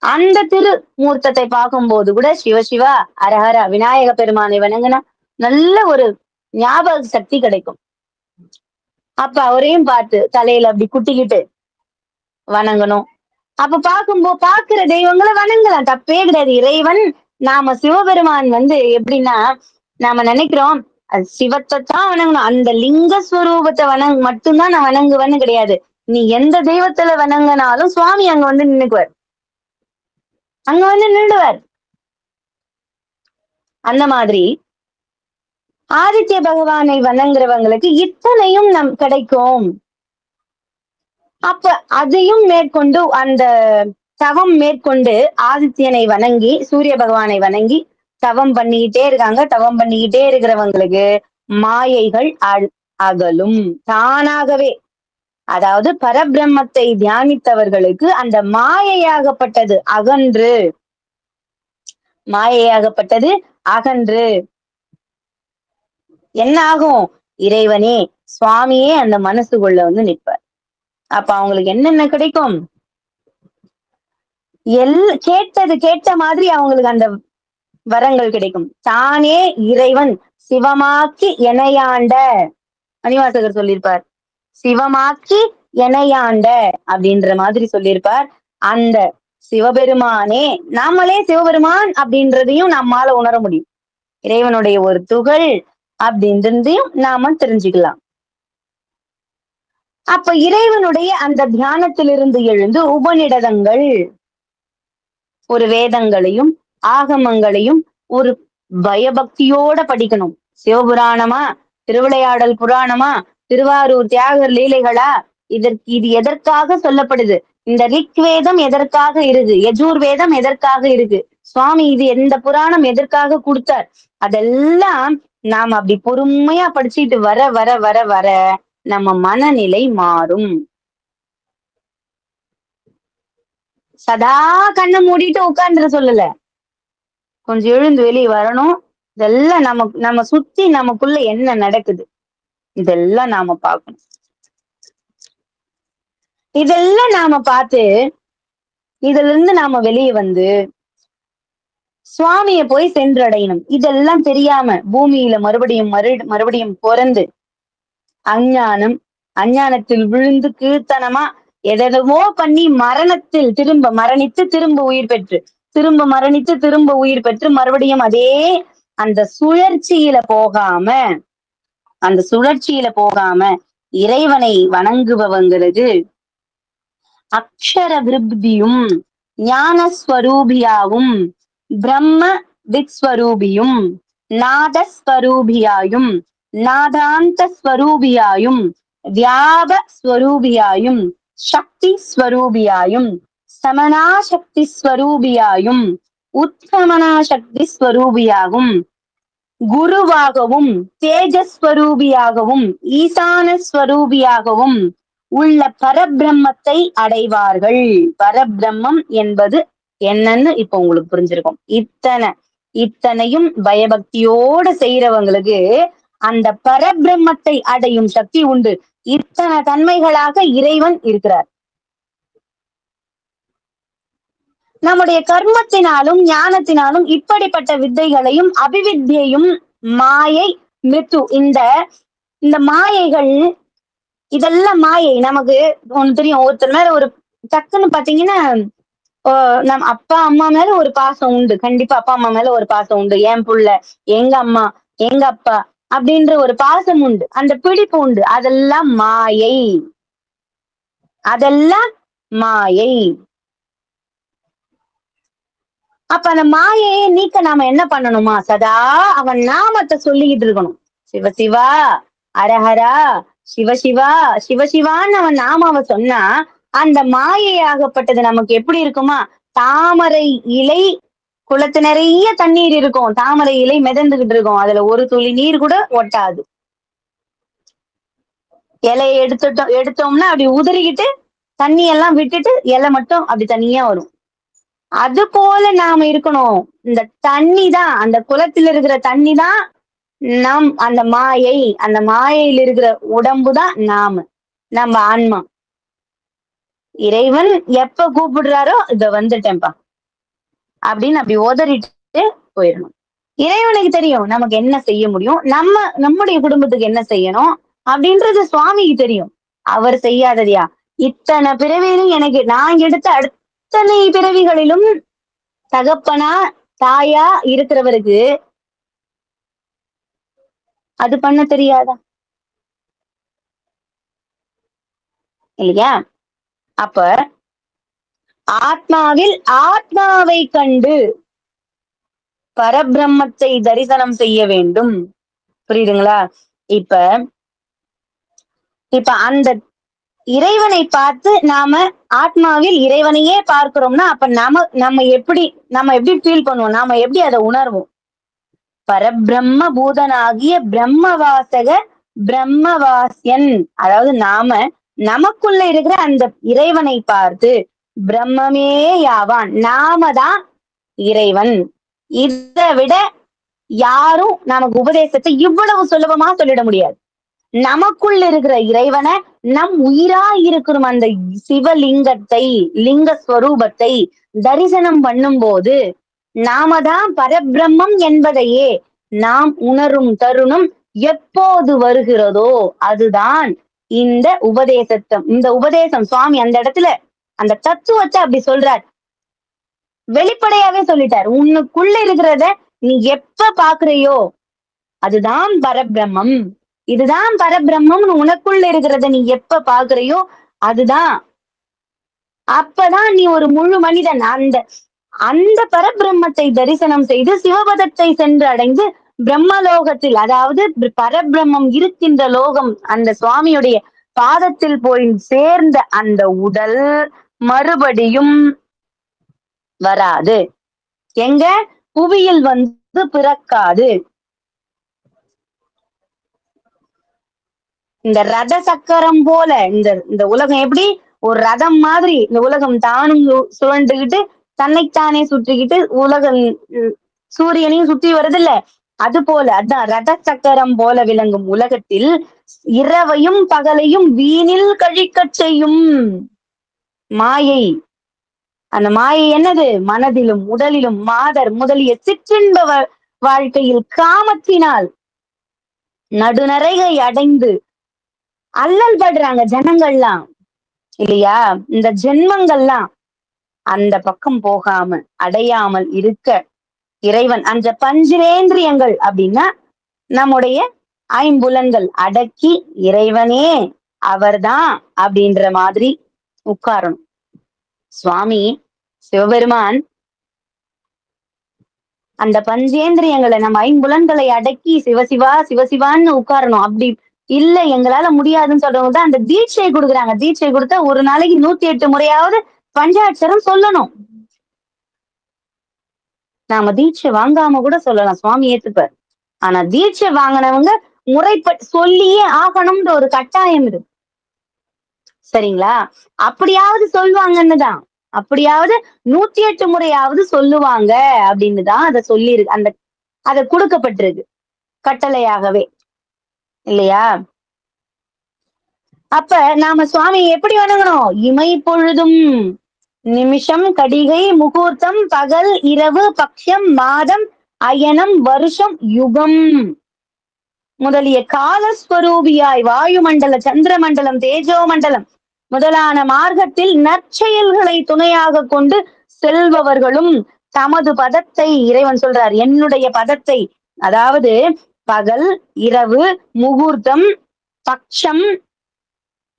Speaker 1: அந்த திருமூர்த்தத்தை பார்க்கும்போது கூட சிவசிவா, அரஹரா, விநாயக பெருமானை வணங்குனா நல்ல ஒரு ஞாபக சக்தி கிடைக்கும். அப்ப அவரையும் பார்த்து தலையில அப்படி குட்டிக்கிட்டு வணங்கணும். அப்ப பாக்குற தெய்வங்களை வணங்கலாம், தப்பே கிடையாது. இறைவன் நாம சிவபெருமான் எப்படின்னா, நாம நினைக்கிறோம் அது சிவத்தைத்தான் வணங்கணும். அந்த லிங்க ஸ்வரூபத்தை மட்டும்தான் நான் வணங்குவேன்னு கிடையாது. நீ எந்த தெய்வத்துல வணங்கினாலும் சுவாமி அங்க நின்னுக்குவார். அங்க நின்றுவார். அந்த மாதிரி ஆதித்ய பகவானை வணங்குறவங்களுக்கு இத்தனையும் கிடைக்கும். அப்ப அதையும் மேற்கொண்டு அந்த தவம் மேற்கொண்டு ஆதித்யனை வணங்கி சூரிய பகவானை வணங்கி தவம் பண்ணிக்கிட்டே இருக்காங்க. தவம் பண்ணிக்கிட்டே இருக்கிறவங்களுக்கு மாயைகள் அகலும் தானாகவே. அதாவது பரபிரம்மத்தை தியானித்தவர்களுக்கு அந்த மாயையாகப்பட்டது அகன்று என்ன ஆகும்? இறைவனே, சுவாமியே அந்த மனசுக்குள்ள நிற்பார். அப்ப அவங்களுக்கு என்னென்ன கிடைக்கும்? கேட்ட மாதிரி அவங்களுக்கு அந்த வரங்கள் கிடைக்கும். தானே இறைவன் சிவமாக்கி எனையாண்ட மணிவாசகர் சொல்லியிருப்பார். சிவமாக்கி எனையாண்ட அப்படின்ற மாதிரி சொல்லியிருப்பார். அந்த சிவபெருமானே, நாமளே சிவபெருமான் அப்படின்றதையும் நம்மால உணர முடியும். இறைவனுடைய ஒரு துகள் அப்படின்றதையும் நாம தெரிஞ்சுக்கலாம். அப்ப இறைவனுடைய அந்த தியானத்திலிருந்து எழுந்து உபநிடதங்கள், ஒரு வேதங்களையும் ஆகமங்களையும் ஒரு பயபக்தியோட படிக்கணும். சிவபுராணமா, திருவிளையாடல் புராணமா, திருவாரூர் தியாகர் லீலைகளா, இது எதற்காக சொல்லப்படுது? இந்த ரிக்வேதம் எதற்காக இருக்கு? யஜூர்வேதம் எதற்காக இருக்கு? சுவாமி இது எந்த புராணம் எதற்காக கொடுத்தார்? அதெல்லாம் நாம அப்படி பொறுமையா படிச்சுட்டு வர வர வர வர நம்ம மனநிலை மாறும். சதா கண்ணை மூடிட்டு உட்கார்ந்துட சொல்லல. கொஞ்சம் எழுந்து வெளியே வரணும். இதெல்லாம் நம்ம சுத்தி நமக்குள்ள என்ன நடக்குது இதெல்லாம் நாம பார்க்கணும். இதெல்லாம் நாம பார்த்து இதுல இருந்து நாம வெளியே சுவாமிய போய் சென்றடையணும். இதெல்லாம் தெரியாம பூமியில மறுபடியும் பிறந்து அஞ்ஞானத்தில் விழுந்து கீர்த்தனமா எதெதமோ பண்ணி மரணத்தில் மரணித்து திரும்ப உயிர் பெற்று திரும்ப மரணித்து திரும்ப உயிர் பெற்று மறுபடியும் அதே அந்த சுழற்சியில போகாம இறைவனை வணங்குபவங்களுக்கு அக்ஷர விருத்தியும் ஞானஸ்வரூபியாவும் பிரம்ம விஸ்வரூபியும் நாதஸ்வரூபியாயும் நாதாந்த ஸ்வரூபியாயும் வியாப ஸ்வரூபியாயும் சக்தி ஸ்வரூபியாயும் சமனாசக்தி ஸ்வரூபியாயும் உத்தமனாசக்தி ஸ்வரூபியாகும் குருவாகவும் தேஜஸ்வரூபியாகவும் ஈசான ஸ்வரூபியாகவும் உள்ள பரபிரம்மத்தை அடைவார்கள். பரபிரம்மம் என்பது என்னன்னு இப்ப உங்களுக்கு புரிஞ்சிருக்கும். இத்தனையும் பயபக்தியோட செய்யறவங்களுக்கு அந்த பரபிரம்மத்தை அடையும் சக்தி உண்டு. இத்தனை தன்மைகளாக இறைவன் இருக்கிறார். நம்முடைய கர்மத்தினாலும் ஞானத்தினாலும் இப்படிப்பட்ட வித்தைகளையும் அபிவித்தியையும் மாயை மிருத்து இந்த மாயைகள் இதெல்லாம் மாயை. நமக்கு ஒண்ணு தெரியும், ஒருத்தர் மேல ஒரு டக்குன்னு பாத்தீங்கன்னா நம் அப்பா அம்மா மேல ஒரு பாசம் உண்டு. கண்டிப்பா அப்பா அம்மா மேல ஒரு பாசம் உண்டு. என் புள்ள, எங்க அம்மா, எங்க அப்பா அப்படின்ற ஒரு பாசம் உண்டு. அந்த பிடிப்பு உண்டு. அதெல்லாம் மாயை. அதெல்லாம் மாயை. அப்ப அந்த மாயையை நீக்க நாம என்ன பண்ணணுமா? சதா அவன் நாமத்தை சொல்லிக்கிட்டு இருக்கணும். சிவசிவா, அரஹரா, சிவசிவா, சிவசிவான்னு அவன் நாமாவ சொன்னா அந்த மாயையாகப்பட்டது நமக்கு எப்படி இருக்குமா? தாமரை இலை, குளத்து நிறைய தண்ணீர் இருக்கும். தாமரை இலை மிதந்துகிட்டு இருக்கும். அதுல ஒரு துளி நீர் கூட ஒட்டாது. இலையை எடுத்தோம்னா அப்படி உதறிக்கிட்டு தண்ணி எல்லாம் விட்டுட்டு இலை மட்டும் அப்படி தனியா வரும். அது போல நாம இருக்கணும். இந்த தண்ணி தான், அந்த குளத்துல இருக்கிற தண்ணி தான் அந்த மாயை. அந்த மாயையில் இருக்கிற உடம்பு தான் நம்ம ஆன்மா. இறைவன் எப்ப கூப்பிடுறாரோ இத வந்துட்டேன்ப்பா அப்படின்னு அப்படி உதறிட்டு போயிடணும். இறைவனுக்கு தெரியும் நமக்கு என்ன செய்ய முடியும், நம்முடைய குடும்பத்துக்கு என்ன செய்யணும் அப்படின்றது சுவாமிக்கு தெரியும். அவர் செய்யாததையா? இத்தனை பிறவியிலும் எனக்கு நான் எடுத்த அத்தனை பிறவிகளிலும் தகப்பனா தாயா இருக்கிறவருக்கு அது பண்ண தெரியாதா? இல்லையா? அப்ப ஆத்மாவில் ஆத்மாவை கண்டு பரபிரம்மத்தை தரிசனம் செய்ய வேண்டும். புரியுதுங்களா? இப்ப அந்த இறைவனை பார்த்து நாம ஆத்மாவில் இறைவனையே பார்க்கிறோம்னா அப்ப நம்ம எப்படி ஃபீல் பண்ணுவோம்? நாம எப்படி அதை உணர்வோம்? பரபிரம்ம பூதனாகிய பிரம்மவாசக பிரம்மவாசியன், அதாவது நமக்குள்ள இருக்கிற அந்த இறைவனை பார்த்து பிரம்மமே யாவான், நாம தான் இறைவன். இதை விட யாரும் நமக்கு உபதேசத்தை இவ்வளவு சுலபமா சொல்லிட முடியாது. நமக்குள்ள இருக்கிற இறைவனை நம் உயிரா இருக்கிற அந்த சிவலிங்கத்தை, லிங்க ஸ்வரூபத்தை தரிசனம் பண்ணும் போது நாம தான் பரபிரம்மம் என்பதையே நாம் உணரும் தருணம் எப்போது வருகிறதோ அதுதான் இந்த உபதேசம். சுவாமி அந்த இடத்துல அந்த தத்துவத்தை அப்படி சொல்றார். வெளிப்படையாவே சொல்லிட்டார். உன்னுக்குள்ள இருக்கிறத நீ எப்ப பாக்குறையோ அதுதான் பரபிரம்மம். இதுதான் பரபிரம்மம். உனக்குள்ள இருக்கிறத நீ எப்ப பாக்குறையோ அதுதான், அப்பதான் நீ ஒரு முழு மனிதன். அந்த பரபிரம்மத்தை தரிசனம் செய்து சிவபதத்தை சென்று அடைந்து பிரம்மலோகத்தில், அதாவது பரபிரம்மம் இருக்கின்ற லோகம், அந்த சுவாமியுடைய பாதத்தில் போய் சேர்ந்த அந்த உடல் மறுபடியும் வராது. எங்க? புவியில் வந்து பிறக்காது. இந்த ரத சக்கரம் போல இந்த உலகம் எப்படி ஒரு ரதம் மாதிரி இந்த உலகம் தானும் சுழண்டுகிட்டு தன்னைத்தானே சுற்றிக்கிட்டு உலகம் சூரியனையும் சுற்றி வருதில்ல, அது போல அதான் ரத சக்கரம் போல விளங்கும் உலகத்தில் இரவையும் பகலையும் வீணில் கழிக்கச் செய்யும் மாயை. அந்த மாயை என்னது? மனதிலும் உடலிலும் மாதர் முதலிய சிற்றின்ப வாழ்க்கையில் காமத்தினால் நடுநரைகை அடைந்து அல்லல் படுறாங்க ஜனங்கள்லாம், இல்லையா? இந்த ஜென்மங்கள்லாம் அந்த பக்கம் போகாம அடையாமல் இருக்க இறைவன் அந்த பஞ்சேந்திரியங்கள் அப்படின்னா நம்முடைய ஐம்புலன்கள் அடக்கி இறைவனே அவர்தான் அப்படின்ற மாதிரி உட்காரணும். சுவாமி சிவபெருமான் அந்த பஞ்சேந்திரியங்களை நம்ம ஐம்புலன்களை அடக்கி சிவசிவா சிவசிவான்னு உட்காரணும். அப்படி இல்ல எங்களால முடியாதுன்னு சொல்றவங்க தான் அந்த தீட்சை கொடுக்குறாங்க. தீட்சை கொடுத்தா ஒரு நாளைக்கு 108 முறையாவது பஞ்சாட்சரம் சொல்லணும். நாம தீட்சை வாங்காம கூட சொல்லலாம், சுவாமி ஏத்துப்பார். ஆனா தீட்சை வாங்கினவங்க முறைப்பட்டு சொல்லியே ஆகணும்ன்ற ஒரு கட்டாயம் இருக்கு. சரிங்களா? அப்படியாவது சொல்லுவாங்கன்னுதான், அப்படியாவது 108 முறையாவது சொல்லுவாங்க அப்படின்னு தான் அதை சொல்லியிருக்கு. அதை கொடுக்கப்பட்டிருக்கு கட்டளையாகவே, இல்லையா? அப்ப நாம சுவாமி எப்படி வணங்கணும்? இமை பொழுதும் நிமிஷம், கடிகை, முகூர்த்தம், பகல், இரவு, பக்ஷம், மாதம், அயனம், வருஷம், யுகம் முதலிய காலஸ்வரூபியாய் வாயுமண்டல, சந்திரமண்டலம், தேஜோமண்டலம் முதலான மார்க்கத்தில் நற்செயல்களை துணையாக கொண்டு செல்பவர்களும் தமது பதத்தை இறைவன் சொல்றார், என்னுடைய பதத்தை, அதாவது பகல், இரவு, முகூர்த்தம், பக்ஷம்,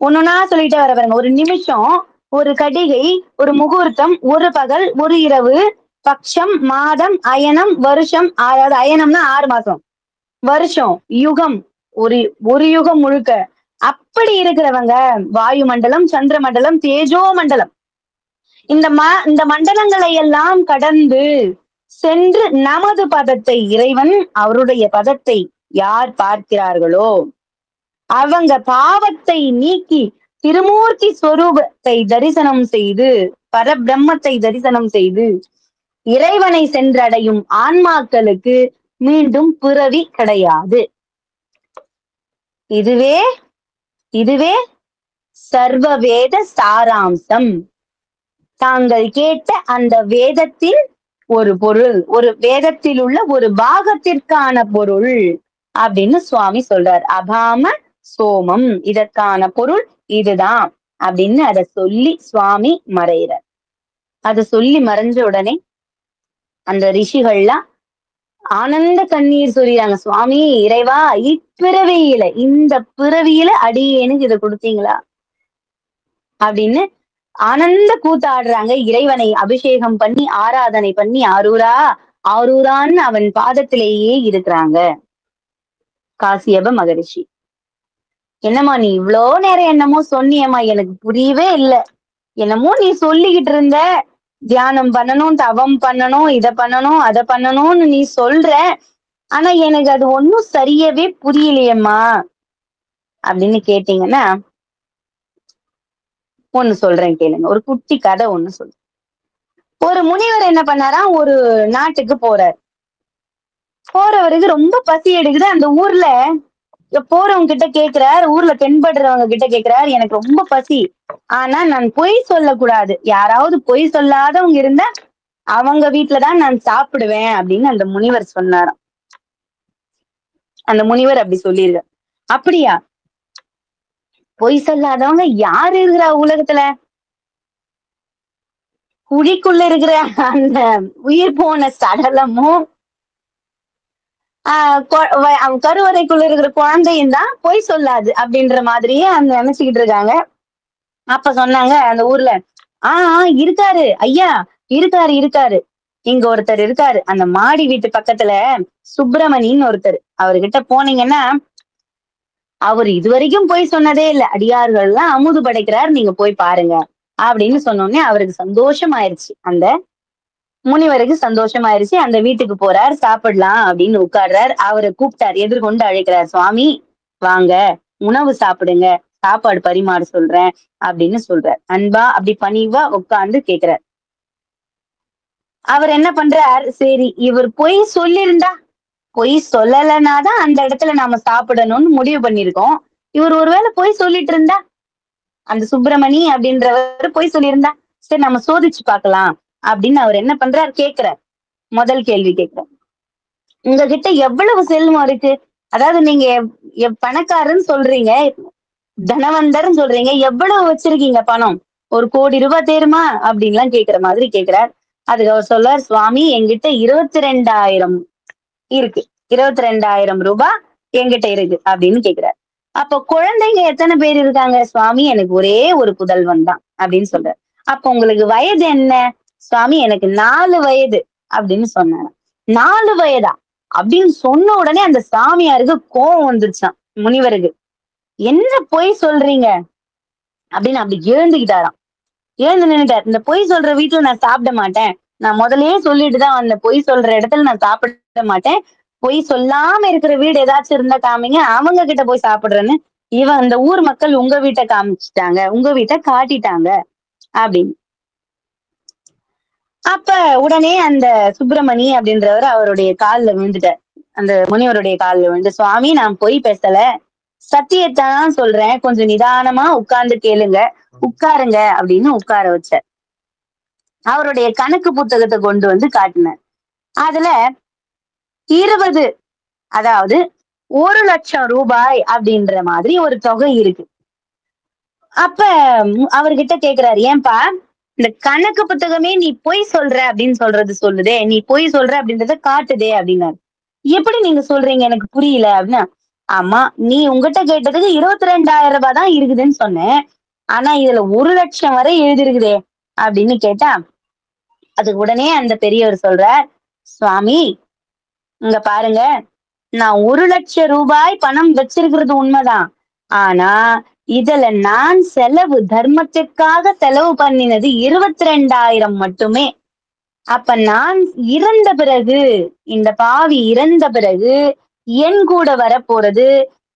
Speaker 1: ஒண்ணுன்னா சொல்லிட்டே வர பாருங்க. ஒரு நிமிஷம், ஒரு கடிகை, ஒரு முகூர்த்தம், ஒரு பகல், ஒரு இரவு, பக்ஷம், மாதம், அயனம், வருஷம், அதாவது அயனம்னா 6 மாசம், வருஷம், யுகம், ஒரு ஒரு யுகம் முழுக்க. அப்படி இருக்கிறவங்க வாயு மண்டலம், சந்திர மண்டலம், தேஜோ மண்டலம், இந்த மண்டலங்களை எல்லாம் கடந்து சென்று நமது பதத்தை, இறைவன் அவருடைய பதத்தை யார் பார்க்கிறார்களோ அவங்க பாவத்தை நீக்கி திருமூர்த்தி ஸ்வரூபத்தை தரிசனம் செய்து, பரபிரம்மத்தை தரிசனம் செய்து இறைவனை சென்றடையும் ஆன்மாக்களுக்கு மீண்டும் பிறவி கிடையாது. இதுவே இதுவே சர்வ வேத சாராம்சம். தாங்கள் கேட்ட அந்த வேதத்தின் ஒரு பொருள், ஒரு வேதத்தில் உள்ள ஒரு பாகத்திற்கான பொருள் அப்படின்னு சுவாமி சொல்றார். அபாம சோமம், இதற்கான பொருள் இதுதான் அப்படின்னு அத சொல்லி சுவாமி மறைகிறார். அத சொல்லி மறைஞ்ச உடனே அந்த ரிஷிகள்லாம் ஆனந்த கண்ணீர் சொல்லிறாங்க, சுவாமி இறைவா, இப்பிறவியில, இந்த பிறவியில அடியேனுக்கு இதை கொடுத்தீங்களா அப்படின்னு ஆனந்த கூத்தாடுறாங்க. இறைவனை அபிஷேகம் பண்ணி ஆராதனை பண்ணி ஆரூரா ஆரூரான்னு அவன் பாதத்திலேயே இருக்கிறாங்க காசியப மகரிஷி. என்னம்மா நீ இவ்வளோ நேரம் என்னமோ சொன்னியம்மா, எனக்கு புரியவே இல்லை. என்னமோ நீ சொல்லிக்கிட்டு இருந்த, தியானம் பண்ணணும், தவம் பண்ணணும், இத பண்ணணும், அதை பண்ணணும்னு நீ சொல்ற, ஆனா எனக்கு அது ஒன்னும் சரியவே புரியலையம்மா அப்படின்னு கேட்டீங்கன்னா ஒண்ணு சொல்றேன் கேளுங்க. ஒரு குட்டி கதை ஒண்ணு சொல்றேன். ஒரு முனிவர் என்ன பண்ணாரா, ஒரு நாட்டுக்கு போறார். போறவருக்கு ரொம்ப பசி எடுக்குது. அந்த ஊர்ல போறவங்க கிட்ட கேக்குறார், ஊர்ல தென்படுறவங்க கிட்ட கேக்குறார், எனக்கு ரொம்ப பசி, ஆனா நான் பொய் சொல்லக்கூடாது, யாராவது பொய் சொல்லாதவங்க இருந்தா அவங்க வீட்டுலதான் நான் சாப்பிடுவேன் அப்படின்னு அந்த முனிவர் சொன்னாராம். அந்த முனிவர் அப்படி சொல்லிருக்க. அப்படியா, பொய் சொல்லாதவங்க யாரு இருக்கிறா உலகத்துல? குழிக்குள்ள இருக்கிற அந்த உயிர் போன சடலமும் கருவறைக்குள்ள இருக்கிற குழந்தையும் தான் பொய் சொல்லாது அப்படின்ற மாதிரியே அந்த நினைச்சுக்கிட்டு இருக்காங்க. அப்ப சொன்னாங்க அந்த ஊர்ல, இருக்காரு ஐயா, இருக்காரு, இங்க ஒருத்தர் இருக்காரு, அந்த மாடி வீட்டு பக்கத்துல சுப்பிரமணின்னு ஒருத்தர், அவர்கிட்ட போனீங்கன்னா அவர் இதுவரைக்கும் போய் சொன்னதே இல்லை, அடியார்கள் எல்லாம் அமுது படைக்கிறார், நீங்க போய் பாருங்க அப்படின்னு சொன்னோடனே அவருக்கு சந்தோஷம் ஆயிருச்சு. அந்த முனிவருக்கு சந்தோஷம் ஆயிருச்சு. அந்த வீட்டுக்கு போறார், சாப்பிடலாம் அப்படின்னு உட்கார்றார். அவரை கூப்பிட்டார், எதிர்கொண்டு அழைக்கிறார், சுவாமி வாங்க உணவு சாப்பிடுங்க, சாப்பாடு பரிமாற சொல்றேன் அப்படின்னு சொல்றார். அன்பா அப்படி பணிவா உட்கார்ந்து கேக்குறார். அவர் என்ன பண்றார், சரி இவர் பொய் சொல்லியிருந்தா, பொய் சொல்லலைன்னாதான் அந்த இடத்துல நாம சாப்பிடணும்னு முடிவு பண்ணிருக்கோம். இவர் ஒருவேளை பொய் சொல்லிட்டு இருந்தா, அந்த சுப்பிரமணி அப்படின்றவர் பொய் சொல்லியிருந்தா, சரி நம்ம சோதிச்சு பார்க்கலாம் அப்படின்னு அவர் என்ன பண்றார், கேக்குறார். முதல் கேள்வி கேட்கிறார், உங்ககிட்ட எவ்வளவு செல்வம் இருக்கு? அதாவது நீங்க பணக்காரன்னு சொல்றீங்க, தனவந்தர்ன்னு சொல்றீங்க, எவ்வளவு வச்சிருக்கீங்க பணம்? 1,00,00,000 ரூபாய் தேருமா அப்படின்லாம் கேக்குற மாதிரி கேக்குறார். அதுக்கு அவர் சொல்றார், சுவாமி என்கிட்ட 22,000 இருக்கு, 22,000 ரூபாய் என்கிட்ட இருக்கு அப்படின்னு கேக்குறாரு. அப்ப குழந்தைங்க எத்தனை பேர் இருக்காங்க? சுவாமி எனக்கு ஒரே ஒரு புதல்வன் தான் அப்படின்னு சொல்றாரு. அப்ப உங்களுக்கு வயது என்ன? சுவாமி எனக்கு 4 வயது அப்படின்னு சொன்னாங்க. 4 வயதா அப்படின்னு சொன்ன உடனே அந்த சாமியாருக்கு கோவம் வந்துருச்சான் முனிவருக்கு. என்ன பொய் சொல்றீங்க அப்படின்னு அப்படி எழுந்துக்கிட்டாராம். எழுந்து நின்னுட்டார். இந்த பொய் சொல்ற வீட்டுல நான் சாப்பிட மாட்டேன், நான் முதல்லயே சொல்லிட்டுதான் அந்த பொய் சொல்ற இடத்துல நான் சாப்பிட மாட்டேன், பொய் சொல்லாம இருக்கிற வீடு ஏதாச்சும் இருந்தா காமிங்க, அவங்க கிட்ட போய் சாப்பிடுறேன்னு அந்த ஊர் மக்கள் உங்க வீட்டை காமிச்சிட்டாங்க, உங்க வீட்டை காட்டிட்டாங்க அப்படின்னு. அப்ப உடனே அந்த சுப்பிரமணி அப்படின்றவர் அவருடைய காலில் விழுந்துட்டார். அந்த முனிவருடைய காலில் விழுந்து, சுவாமி நான் பொய் பேசல, சத்தியத்தான் சொல்றேன், கொஞ்சம் நிதானமா உட்கார்ந்து கேளுங்க, உட்காருங்க அப்படின்னு உட்கார வச்சார். அவருடைய கணக்கு புத்தகத்தை கொண்டு வந்து காட்டினார். அதுல 20, அதாவது 1,00,000 ரூபாய் அப்படின்ற மாதிரி ஒரு தொகை இருக்கு. அப்ப அவர்கிட்ட கேக்குறாரு, ஏன்பா இந்த கணக்கு புத்தகமே நீ பொய் சொல்ற அப்படின்னு சொல்றது சொல்லுதே, நீ பொய் சொல்ற அப்படின்றத காட்டுதே அப்படின்னாரு. எப்படி நீங்க சொல்றீங்க எனக்கு புரியல அப்படின்னா, ஆமா நீ உங்ககிட்ட கேட்டதுக்கு 22,000 ரூபாய் தான் இருக்குதுன்னு சொன்னேன். ஆனா இதுல 1,00,000 வரை எழுதிருக்குதே அப்படின்னு கேட்டா, அதுக்கு உடனே அந்த பெரியவர் சொல்றார், சுவாமி இங்க பாருங்க, நான் 1,00,000 ரூபாய் பணம் வச்சிருக்கிறது உண்மைதான். ஆனா இதுல நான் தர்மத்திற்காக செலவு பண்ணினது 22,000 மட்டுமே. அப்ப நான் இறந்த பிறகு, இந்த பாவி இறந்த பிறகு என் கூட வரப்போறது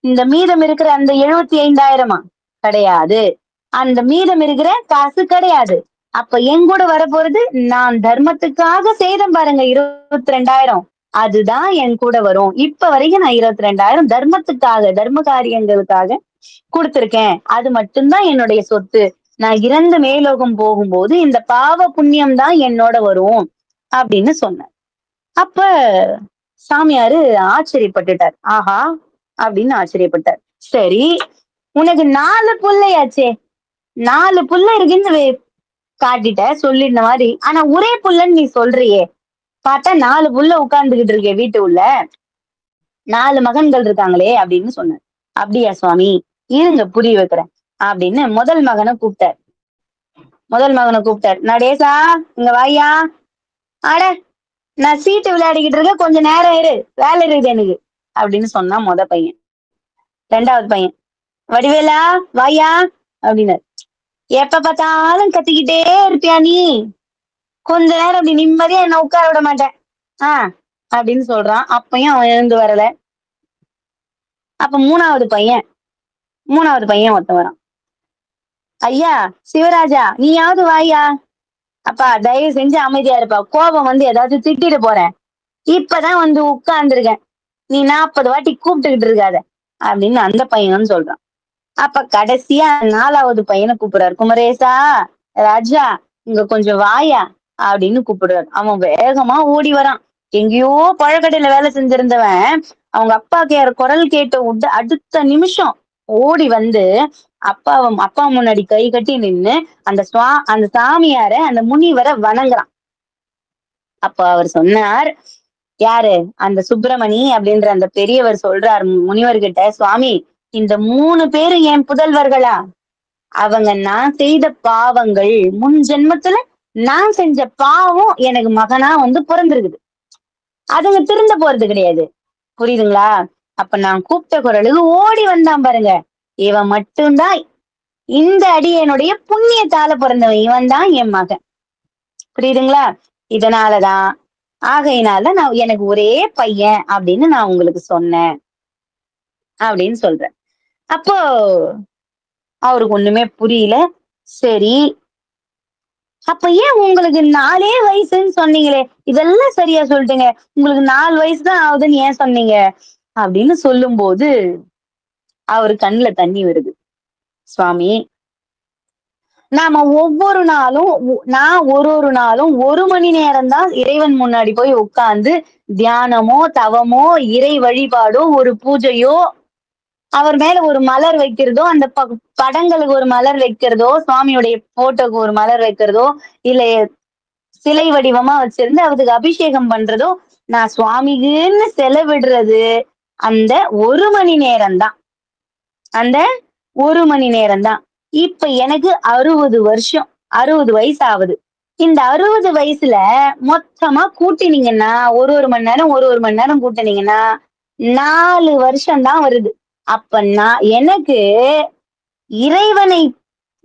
Speaker 1: இந்த மீதம் இருக்கிற அந்த 75,000 கிடையாது. அந்த மீதம் இருக்கிற காசு கிடையாது. அப்ப என் கூட வரப்போறது நான் தர்மத்துக்காக செய்தேன் பாருங்க 22,000, அதுதான் என் கூட வரும். இப்ப வரைக்கும் நான் 22,000 தர்மத்துக்காக, தர்ம காரியங்களுக்காக குடுத்திருக்கேன். அது மட்டும்தான் என்னுடைய சொத்து. நான் இறந்து மேலோகம் போகும்போது இந்த பாவ புண்ணியம் தான் என்னோட வரும் அப்படின்னு சொன்னார். அப்ப சாமியாரு ஆச்சரியப்பட்டுட்டார். ஆஹா அப்படின்னு ஆச்சரியப்பட்டார். சரி, உனக்கு 4 புள்ளையாச்சே, 4 புள்ள இருக்குன்னு காட்டிட்ட சொல்லிருந்த மாதிரி. ஆனா ஒரே புள்ளன்னு நீ சொல்றியே, பார்த்தா 4 புள்ள உட்கார்ந்துகிட்டு இருக்கே வீட்டு உள்ள, 4 மகன்கள் இருக்காங்களே அப்படின்னு சொன்னார். அப்படியா சுவாமி, இருங்க புரிய வைக்கிறேன் அப்படின்னு முதல் மகனை கூப்பிட்டார். நடேசா இங்க வாயா. அட நான் சீட்டு விளையாடிக்கிட்டு இருக்க, கொஞ்சம் நேரம் இரு, வேலை இருக்குது எனக்கு அப்படின்னு சொன்னா பையன். 2வது பையன், வடிவேலா வாயா அப்படின்னாரு. எப்ப பார்த்தாலும் கத்திக்கிட்டே இருப்பியா நீ, கொஞ்ச நேரம் அப்படி நிம்மதியா என்ன உட்கார விட மாட்டேன் அப்படின்னு சொல்றான். அப்பயும் அவன் எழுந்து வரல. அப்ப 3வது பையன் ஒருத்தன் வரான். ஐயா சிவராஜா நீயாவது வாயா. அப்பா தயவு செஞ்சு அமைதியா இருப்பா, கோபம் வந்து ஏதாவது திட்டிட்டு போறேன், இப்பதான் வந்து உட்கார்ந்துருக்கேன், நீ 40 வாட்டி கூப்பிட்டுக்கிட்டு இருக்காத அப்படின்னு அந்த பையனும் சொல்றான். அப்ப கடைசியா 4வது பையனை கூப்பிடுறாரு. குமரேசா ராஜா இங்க கொஞ்சம் வாயா அப்படின்னு கூப்பிடுறாரு. அவன் வேகமா ஓடி வரான். எங்கேயோ பழக்கடையில வேலை செஞ்சிருந்தவன் அவங்க அப்பா குரல் கேட்ட அடுத்த நிமிஷம் ஓடி வந்து அப்பா முன்னாடி கை கட்டி நின்னு அந்த சாமியார, அந்த முனிவரை வணங்குறான். அப்ப அவர் சொன்னார், யாரு அந்த சுப்பிரமணி அப்படின்ற அந்த பெரியவர் சொல்றார் முனிவர்கிட்ட, சுவாமி இந்த 3 பேரு என் புதல்வர்களா, அவங்க நான் செய்த பாவங்கள், முன் ஜென்மத்துல நான் செஞ்ச பாவம் எனக்கு மகனா வந்து பிறந்திருக்குது, அதுங்க திருந்த போறது கிடையாது, புரியுதுங்களா? அப்ப நான் கூப்பிட்ட குரலுக்கு ஓடி வந்தான் பாருங்க, இவன் மட்டும்தான் இந்த அடியனுடைய புண்ணியத்தால பிறந்தவன், இவன் தான் என் மகன், புரியுதுங்களா? இதனாலதான் ஆகையினால நான் எனக்கு ஒரே பையன் அப்படின்னு நான் உங்களுக்கு சொன்னேன் அப்படின்னு சொல்றேன். அப்போ அவருக்கு ஒண்ணுமே புரியல. சரி, அப்ப ஏன் உங்களுக்கு 4 வயசுன்னு சொன்னீங்களே, இதெல்லாம் சரியா சொல்லிட்டுங்க, உங்களுக்கு 4 வயசுதான் ஆகுதுன்னு ஏன் சொன்னீங்க அப்படின்னு சொல்லும் போது அவரு கண்ணுல தண்ணி வருது. சுவாமி, நாம ஒவ்வொரு நாளும் நான் ஒரு நாளும் 1 மணி நேரம் தான் இறைவன் முன்னாடி போய் உட்கார்ந்து தியானமோ தவமோ இறை வழிபாடோ ஒரு பூஜையோ அவர் மேல ஒரு மலர் வைக்கிறதோ, அந்த படங்களுக்கு ஒரு மலர் வைக்கிறதோ, சுவாமியுடைய போட்டோக்கு ஒரு மலர் வைக்கிறதோ, இல்ல சிலை வடிவமா வச்சிருந்து அதுக்கு அபிஷேகம் பண்றதோ, நான் சுவாமிக்குன்னு செலவிடுறது அந்த 1 மணி நேரம் தான். அந்த 1 மணி நேரம் தான். இப்ப எனக்கு 60 வருஷம், 60 வயசு ஆகுது. இந்த 60 வயசுல மொத்தமா கூட்டினீங்கன்னா, ஒரு மணி நேரம் ஒரு மணி நேரம் கூட்டினீங்கன்னா 4 வருஷம் தான் வருது. அப்ப எனக்கு இறைவனை,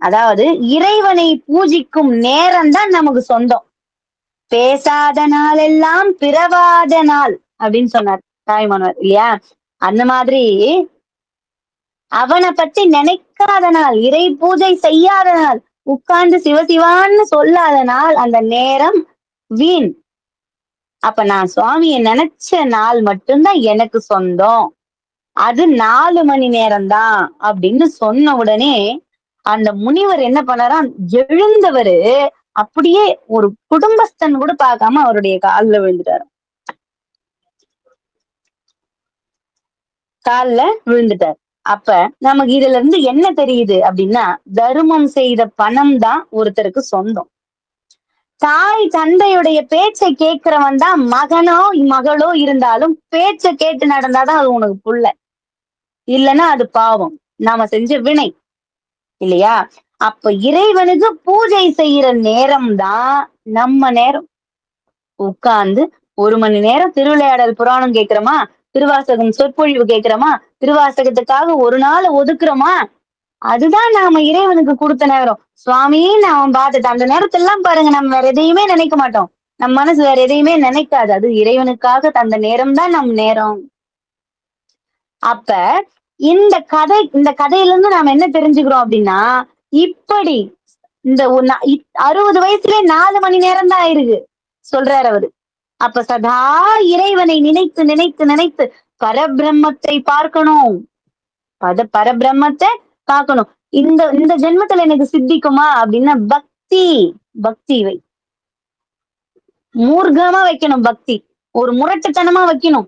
Speaker 1: அதாவது இறைவனை பூஜிக்கும் நேரம் தான் நமக்கு சொந்தம். பேசாத நாள் எல்லாம் பிறவாத நாள் அப்படின்னு சொன்னார் தாய்மானவர் இல்லையா? அந்த மாதிரி அவனை பத்தி நினைக்காத நாள், இறை பூஜை செய்யாத நாள், உட்கார்ந்து சிவசிவான்னு சொல்லாத நாள், அந்த நேரம் வீண். அப்ப நான் சுவாமியை நினைச்ச நாள் மட்டும்தான் எனக்கு சொந்தம், அது 4 மணி நேரம் தான் அப்படின்னு சொன்ன உடனே அந்த முனிவர் என்ன பண்ணாராம், எழுந்தவரு அப்படியே ஒரு குடும்பஸ்தன் கூட பார்க்காம அவருடைய கால்ல விழுந்துட்டாரு. கால்ல விழுந்துட்டாரு. அப்ப நமக்கு இதுல இருந்து என்ன தெரியுது அப்படின்னா, தருமம் செய்த பணம் தான் ஒருத்தருக்கு சொந்தம். தாய் தந்தையுடைய பேச்சை கேட்கிறவன் தான் மகனோ மகளோ இருந்தாலும் பேச்ச கேட்டு நடந்தாதான் அது உனக்கு புள்ள. இல்லன்னா அது பாவம். நாம செஞ்ச வினை. இல்லையா? அப்ப இறைவனுக்கு பூஜை செய்யற நேரம் தான் நம்ம நேரம். உட்கார்ந்து 1 மணி நேரம் திருவிளையாடல் புராணம் கேட்கிறோமா? திருவாசகம் சொற்பொழிவு கேட்கிறோமா? திருவாசகத்துக்காக ஒரு நாள் ஒதுக்குறோமா? அதுதான் நாம இறைவனுக்கு குடுத்த நேரம். சுவாமின்னு அவன் பார்த்துட்டு அந்த நேரத்தெல்லாம் பாருங்க நம்ம வேற எதையுமே நினைக்க மாட்டோம். நம்ம மனசு வேற எதையுமே நினைக்காது. அது இறைவனுக்காக தந்த நேரம் தான் நம் நேரம். அப்ப இந்த கதையிலிருந்து நாம என்ன தெரிஞ்சுக்கிறோம் அப்படின்னா, இப்படி இந்த 60 வயசுலயே 4 மணி நேரம் தான் ஆயிருக்கு. சொல்றாரு அவரு. அப்ப சதா இறைவனை நினைத்து நினைத்து நினைத்து பரபிரம்மத்தை பார்க்கணும். பரபிரம்மத்தை பார்க்கணும். இந்த இந்த ஜென்மத்துல எனக்கு சித்திக்குமா அப்படின்னா பக்தி பக்தி வை. மூர்க்கமா வைக்கணும் பக்தி. ஒரு முரட்டுத்தனமா வைக்கணும்.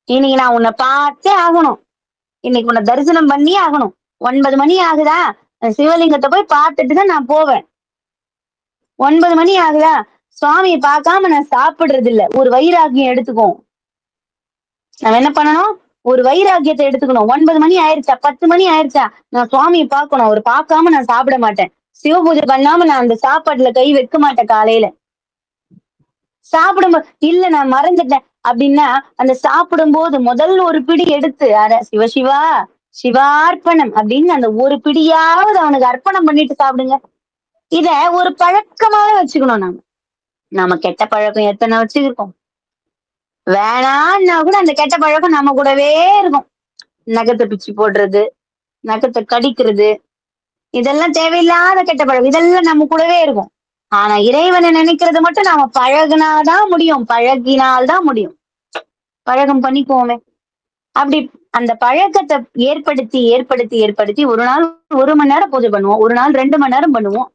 Speaker 1: இன்னைக்கு நான் உன்னை பார்த்தே ஆகணும். இன்னைக்கு உன்னை தரிசனம் பண்ணியே ஆகணும். 9 மணி ஆகுதா? சிவலிங்கத்தை போய் பார்த்துட்டு தான் நான் போவேன். 9 மணி ஆகுதா? சுவாமியை பார்க்காம நான் சாப்பிடுறது இல்ல. ஒரு வைராகியம் எடுத்துக்கோ. நம்ம என்ன பண்ணணும்? ஒரு வைராகியத்தை எடுத்துக்கணும். 9 மணி ஆயிருச்சா? 10 மணி ஆயிருச்சா? நான் சுவாமியை பார்க்கணும். அவர் பார்க்காம நான் சாப்பிட மாட்டேன். சிவ பூஜை பண்ணாம நான் அந்த சாப்பாட்டுல கை வைக்க மாட்டேன் காலையில. சாப்பிடும்போது இல்ல நான் மறந்துட்டேன் அப்படின்னா அந்த சாப்பிடும்போது முதல் ஒரு பிடி எடுத்து சிவசிவா சிவார்ப்பணம் அப்படின்னு அந்த ஒரு பிடியாவது அவனுக்கு அர்ப்பணம் பண்ணிட்டு சாப்பிடுங்க. இத ஒரு பழக்கமாவே வச்சுக்கணும் நாம. நாம கெட்ட பழக்கம் எத்தனை வச்சுருக்கோம். வேணான்னா கூட அந்த கெட்ட பழக்கம் நம்ம கூடவே இருக்கும். நகத்தை பிச்சு போடுறது, நகத்தை கடிக்கிறது, இதெல்லாம் தேவையில்லாத கெட்ட பழக்கம். இதெல்லாம் நம்ம கூடவே இருக்கும். ஆனா இறைவனை நினைக்கிறது மட்டும் நாம பழகினாதான் முடியும். பழகினால்தான் முடியும். பழகம் பண்ணிக்குவோமே. அப்படி அந்த பழக்கத்தை ஏற்படுத்தி ஏற்படுத்தி ஏற்படுத்தி ஒரு நாள் 1 மணி நேரம் பூஜை பண்ணுவோம். ஒரு நாள் 2 மணி நேரம் பண்ணுவோம்.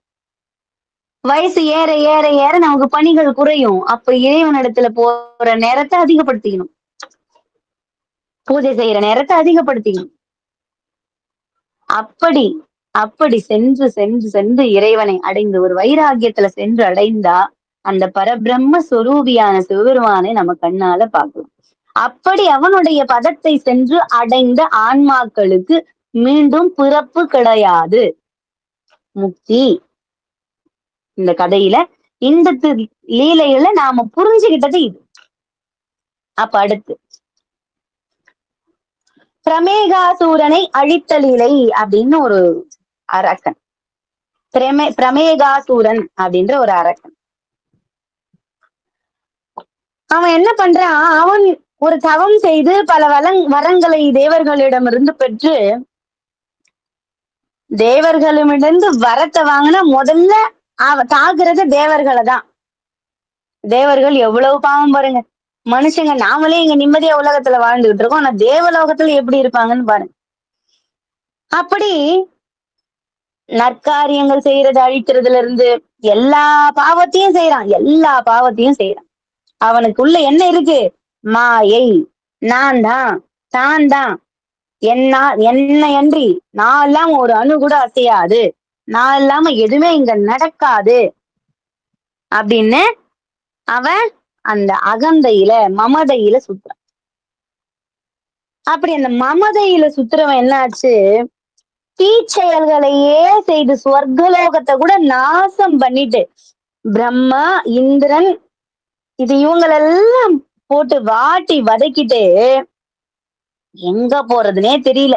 Speaker 1: வயசு ஏற ஏற ஏற நமக்கு பணிகள் குறையும். அப்ப இறைவனிடத்துல போற நேரத்தை அதிகப்படுத்திக்கணும். பூஜை செய்யற நேரத்தை அதிகப்படுத்திக்கணும். அப்படி அப்படி சென்று சென்று சென்று இறைவனை அடைந்து ஒரு வைராகியத்துல சென்று அடைந்தா அந்த பரபிரம்ம சொரூபியான சிவபெருமானை நம்ம கண்ணால பார்க்கலாம். அப்படி அவனுடைய பதத்தை சென்று அடைந்த ஆன்மாக்களுக்கு மீண்டும் பிறப்பு கிடையாது. முக்தி. இந்த கதையில இந்த லீலையில நாம புரிஞ்சுகிட்டது இது. அப்ப அடுத்து பிரமேகாசூரனை அழித்த லீலை அப்படின்னு ஒரு அரக்கன். பிரமேகாசூரன் அப்படின்ற ஒரு அரக்கன். அவன் என்ன பண்றான்? அவன் ஒரு தவம் செய்து பல வரங்களை தேவர்களிடமிருந்து பெற்று தேவர்களிடமிருந்து வரத்தை வாங்கினா முதல்ல தாக்குறது தேவர்களை தான். தேவர்கள் எவ்வளவு பாவம் பாருங்க. மனுஷங்க நாமளே இங்க நிம்மதியா உலகத்துல வாழ்ந்துகிட்டு இருக்கோம். ஆனா தேவலோகத்துல எப்படி இருப்பாங்கன்னு பாருங்க. அப்படி நற்காரியங்கள் செய்யறது அழிக்கிறதுல இருந்து எல்லா பாவத்தையும் செய்யறான். எல்லா பாவத்தையும் செய்யறான். அவனுக்குள்ள என்ன இருக்கு? மாயை. நான் தான், தான் தான், என்னையன்றி நான் இல்லாம ஒரு அணு கூட அசையாது, நான் இல்லாம எதுவுமே இங்க நடக்காது அப்படின்னு அவன் அந்த அகந்தையில மமதையில சுத்துறான். அப்படி அந்த மமதையில சுத்துறவன் என்னாச்சு? தீச்செயல்களையே செய்து சொர்க்கலோகத்தை கூட நாசம் பண்ணிட்டு பிரம்மா இந்திரன் இது இவங்களெல்லாம் போட்டு வாட்டி வதக்கிட்டு எங்க போறதுனே தெரியல.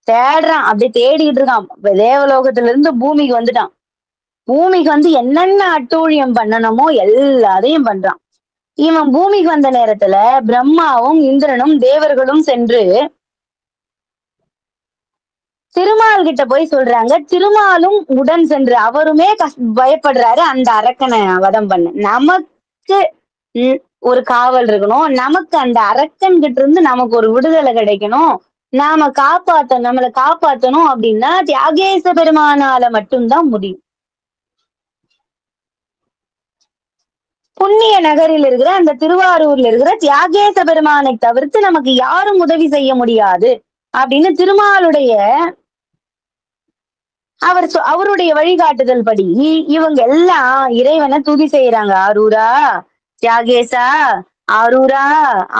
Speaker 1: தேடுறான். அப்படியே தேடிட்டு இருக்கான். தேவலோகத்துல இருந்து பூமிக்கு வந்துட்டான். பூமிக்கு வந்து என்னென்ன அட்டூழியம் பண்ணணுமோ எல்லாத்தையும் பண்றான். இவன் பூமிக்கு வந்த நேரத்துல பிரம்மாவும் இந்திரனும் தேவர்களும் சென்று திருமால் கிட்ட போய் சொல்றாங்க. திருமாலும் உடன் சென்று அவருமே பயப்படுறாரு அந்த அரக்கனை வதம் பண்ண. நமக்கு ஒரு காவல் இருக்கணும். நமக்கு அந்த அரக்கன் கிட்ட இருந்து நமக்கு ஒரு விடுதலை கிடைக்கணும். நாம நம்மளை காப்பாத்தணும் அப்படின்னா தியாகேச பெருமானால மட்டும்தான் முடியும். புண்ணிய நகரில் இருக்கிற அந்த திருவாரூர்ல இருக்கிற தியாகேச பெருமானை தவிர்த்து நமக்கு யாரும் உதவி செய்ய முடியாது அப்படின்னு திருமாலுடைய அவருடைய வழிகாட்டுதல் படி இவங்க எல்லாம் இறைவனை துதி செய்யறாங்க. ஆரூரா தியாகேசா, ஆரூரா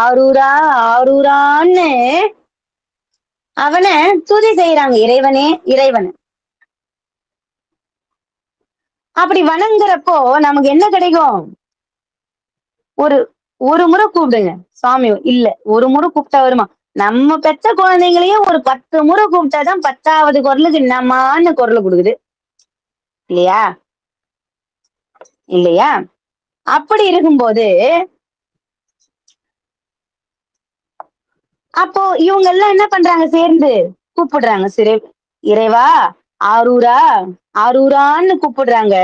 Speaker 1: ஆரூரா ஆரூரான்னு அவனை துதி செய்யறாங்க. இறைவனே இறைவன். அப்படி வணங்குறப்போ நமக்கு என்ன கிடைக்கும்? ஒரு ஒரு முறை கூப்பிடுங்க சுவாமி. இல்ல ஒரு முறை கூப்பிட்டா வருமா? நம்ம பெத்த குழந்தைங்களையும் ஒரு 10 முறை கூப்பிட்டாதான் 10வது குரலுக்கு என்னமான்னு குரல் கொடுக்குது இல்லையா? இல்லையா? அப்படி இருக்கும்போது அப்போ இவங்க எல்லாம் என்ன பண்றாங்க? சேர்ந்து கூப்பிடுறாங்க. இறைவா ஆரூரா ஆரூரான்னு கூப்பிடுறாங்க.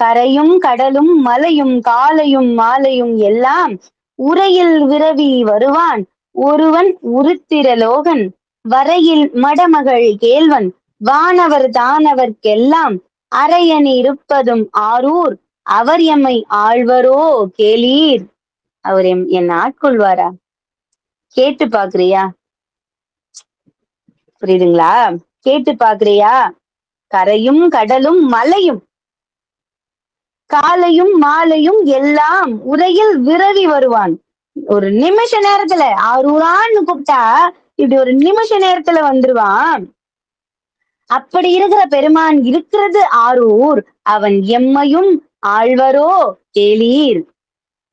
Speaker 1: கரையும் கடலும் மலையும் காலையும் மாலையும் எல்லாம் உரையில் விரவி வருவான் ஒருவன் உருத்திரலோகன் வரையில் மடமகள் கேள்வன் வானவர் தானவர்க்கெல்லாம் அரையணி இருப்பதும் ஆரூர் அவர் எம்மை ஆழ்வரோ கேளீர். அவர் என்ன ஆட்கொள்வாரா? கேட்டு பாக்குறியா? புரியுதுங்களா? கேட்டு பாக்குறியா? கரையும் கடலும் மலையும் காலையும் மாலையும் எல்லாம் உரையில் விரவி வருவான். ஒரு நிமிஷ நேரத்துல ஆரூரான்னு கூப்பிட்டா இப்படி ஒரு நிமிஷ நேரத்துல வந்துருவான். அப்படி இருக்கிற பெருமான் இருக்கிறது ஆரூர். அவன் எம்மையும் ஆழ்வரோ கேளீர்.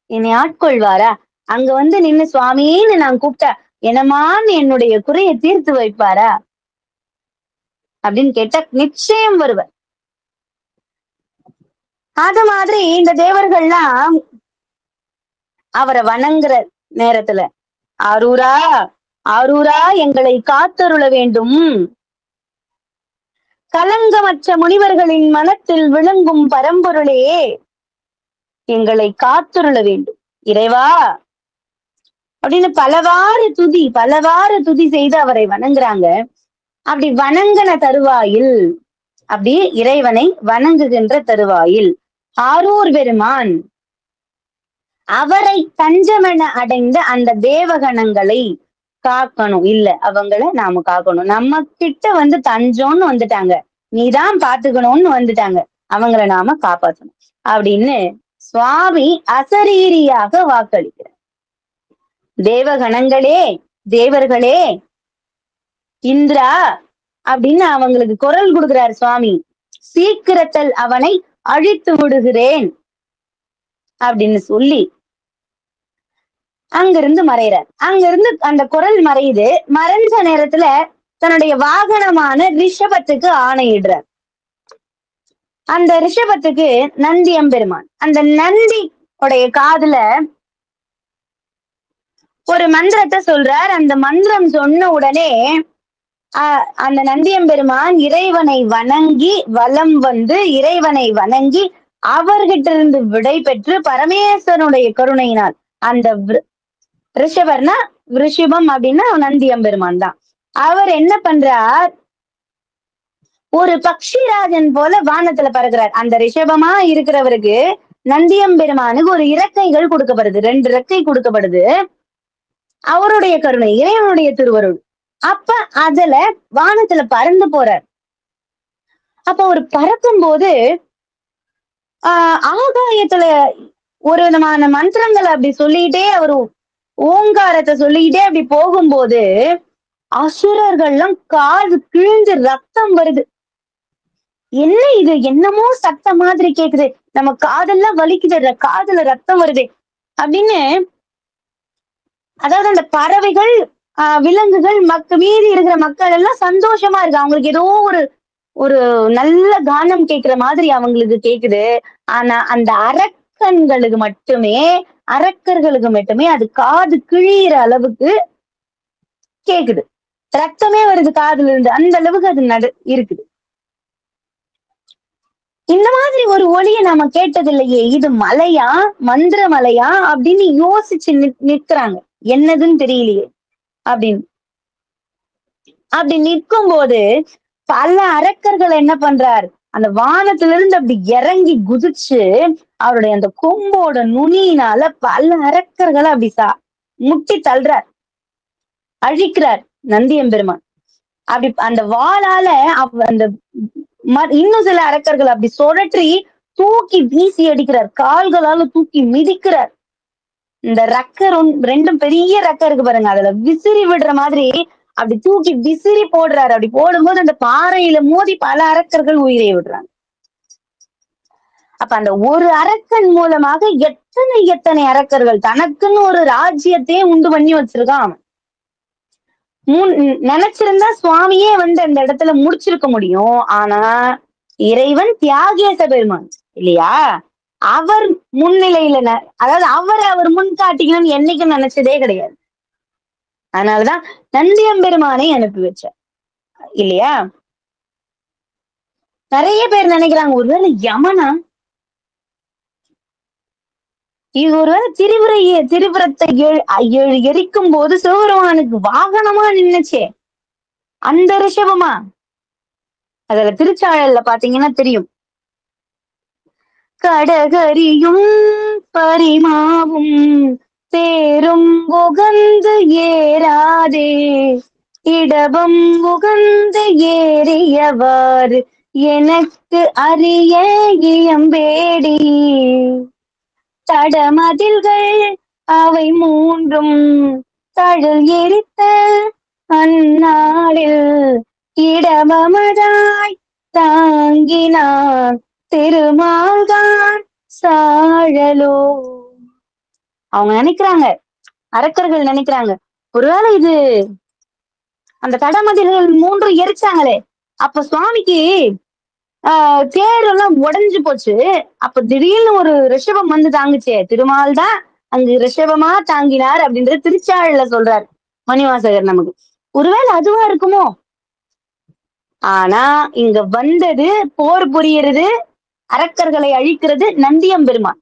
Speaker 1: என்னை ஆட்கொள்வாரா? அங்க வந்து நின்னு சுவாமின்னு நான் கூப்பிட்டா என்னமான்னு என்னுடைய குறையை தீர்த்து வைப்பாரா அப்படின்னு கேட்டா நிச்சயம் வருவர். அது மாதிரி இந்த தேவர்கள்லாம் அவரை வணங்குற நேரத்துல ஆரூரா ஆரூரா எங்களை காத்தருள வேண்டும். கலங்கமற்ற முனிவர்களின் மனத்தில் விளங்கும் பரம்பொருளே எங்களை காத்தருள வேண்டும் இறைவா அப்படின்னு பலவாறு துதி செய்து அவரை வணங்குறாங்க. அப்படி வணங்கின தருவாயில், அப்படி இறைவனை வணங்குகின்ற தருவாயில் ஆரூர் பெருமான் அவரை தஞ்சமென அடைந்த அந்த தேவகணங்களை காக்கணும். இல்ல அவங்கள நாம காக்கணும். நம்ம கிட்ட வந்து தஞ்சோன்னு வந்துட்டாங்க, நீதான் பாத்துக்கணும்னு வந்துட்டாங்க, அவங்கள நாம காப்பாற்றணும் அப்படின்னு சுவாமி அசரீரியாக வாக்களிக்கிறார். தேவகணங்களே தேவர்களே இந்திரா அப்படின்னு அவங்களுக்கு குரல் கொடுக்கிறார் சுவாமி. சீக்கிரத்தில் அவனை அழித்து விடுகிறேன் அப்படின்னு சொல்லி அங்கிருந்து மறைகிறார். அங்கிருந்து அந்த குரல் மறையுது. மறைஞ்ச நேரத்துல தன்னுடைய வாகனமான ரிஷபத்துக்கு ஆணையிடுறார். அந்த ரிஷபத்துக்கு நந்தி எம்பெருமான். அந்த நந்தி உடைய காதுல ஒரு மந்திரத்தை சொல்றார். அந்த மந்திரம் சொன்ன உடனே அந்த நந்தியம்பெருமான் இறைவனை வணங்கி வலம் வந்து இறைவனை வணங்கி அவர்கிட்ட இருந்து விடை பெற்று பரமேஸ்வரனுடைய கருணையினால் அந்த ரிஷபர்னா ரிஷபம் அப்படின்னா நந்தியம்பெருமான் தான். அவர் என்ன பண்றார்? ஒரு பக்ஷிராஜன் போல வானத்துல பறக்கிறார். அந்த ரிஷபமா இருக்கிறவருக்கு நந்தியம்பெருமானுக்கு ஒரு இறக்கைகள் கொடுக்கப்படுது, 2 இறக்கை கொடுக்கப்படுது. அவருடைய கருணை, இறைவனுடைய திருவருள். அப்ப அதுல வானத்துல பறந்து போறார். அப்ப ஒரு பறக்கும் போது ஆகாயத்துல ஒரு விதமான மந்திரங்களை அப்படி சொல்லிட்டே அவரு ஓங்காரத்தை சொல்லிக்கிட்டே அப்படி போகும்போது அசுரர்கள்லாம் காது கிழிஞ்சு ரத்தம் வருது. என்ன இது? என்னமோ சத்தம் மாதிரி கேக்குது, நம்ம காதெல்லாம் வலிக்குது, காதுல ரத்தம் வருது அப்படின்னு. அதாவது அந்த பறவைகள் விலங்குகள் மீதி இருக்கிற மக்கள் எல்லாம் சந்தோஷமா இருக்கு. அவங்களுக்கு ஏதோ ஒரு நல்ல கானம் கேட்கிற மாதிரி அவங்களுக்கு கேக்குது. ஆனா அந்த அரக்கர்களுக்கு மட்டுமே அது காது கிழியிற அளவுக்கு கேக்குது. ரத்தமே வருது காதுல இருந்து, அந்த அளவுக்கு அது இருக்குது. இந்த மாதிரி ஒரு ஒலியை நாம கேட்டதில்லையே, இது மலையா மந்திர மலையா அப்படின்னு யோசிச்சு நிற்கிறாங்க. என்னதுன்னு தெரியலையே அப்படின்னு. அப்படி நிற்கும் போது பல அரக்கர்கள் என்ன பண்றார்? அந்த வானத்துல இருந்து அப்படி இறங்கி குதிச்சு அவருடைய அந்த கொம்போட நுனியினால பல அரக்கர்களை அப்படி முட்டி தள்ளுறார், அழிக்கிறார் நந்தியம்பெருமான். அப்படி அந்த வாளால அந்த இன்னும் சில அரக்கர்கள் அப்படி சுழற்றி தூக்கி வீசி அடிக்கிறார், கால்களால தூக்கி மிதிக்கிறார். இந்த ரக்கர் ரெண்டும் பெரிய ரக்கர் இருக்கு பாருங்க, அதுல விசிறி விடுற மாதிரி அப்படி தூக்கி விசிறி போடுறாரு. அப்படி போடும்போது அந்த பாறையில மோதி பல அரக்கர்கள் உயிரை விடுறாங்க. அப்ப அந்த ஒரு அரக்கன் மூலமாக எத்தனை எத்தனை அரக்கர்கள், தனக்குன்னு ஒரு ராஜ்யத்தையே உண்டு பண்ணி வச்சிருக்கான் அவன். நினைச்சிருந்தா சுவாமியே வந்து அந்த இடத்துல முடிச்சிருக்க முடியும். ஆனா இறைவன் தியாகேச பெருமான் இல்லையா, அவர் முன்னிலையில அதாவது அவர் முன் காட்டிக்கணும்னு என்னைக்கும் நினைச்சதே கிடையாது. அதனாலதான் நந்தியம்பெருமானை அனுப்பி வச்சார் இல்லையா. நிறைய பேர் நினைக்கிறாங்க ஒருவேளை யமனா, இது ஒருவேளை திரிபுரத்தை எரிக்கும் போது சிவபெருமானுக்கு வாகனமா நின்னுச்சே அந்த ரிஷபமா, அதுல திருச்சாழல்ல பாத்தீங்கன்னா தெரியும். கடகரியும் பரிமாவும் தேரும் உகந்து ஏறாதே, இடபம் உகந்து ஏறியவாறு எனக்கு அரிய இயம்பேடி, தடமதில்கள் அவை மூன்றும் தழல் எரித்த அந்நாளில் இடமதாய் தாங்கினான் திருமால்கான் சாழலோ. அவங்க நினைக்கிறாங்க, அரக்கர்கள் நினைக்கிறாங்க ஒருவேளை இது அந்த தடமதில்கள் மூன்று எரிச்சாங்களே, அப்ப சுவாமிக்கு தேரெல்லாம் உடைஞ்சு போச்சு, அப்ப திடீர்னு ஒரு ரிஷபம் வந்து தாங்குச்சே, திருமால் தான் அங்கு ரிஷபமா தாங்கினார் அப்படின்றது திருச்சாழல சொல்றார் மணிவாசகர் நமக்கு. ஒருவேளை அதுவா இருக்குமோ. ஆனா இங்க வந்தது போர் புரியறது, அரக்கர்களை அழிக்கிறது நந்தியம்பெருமான்.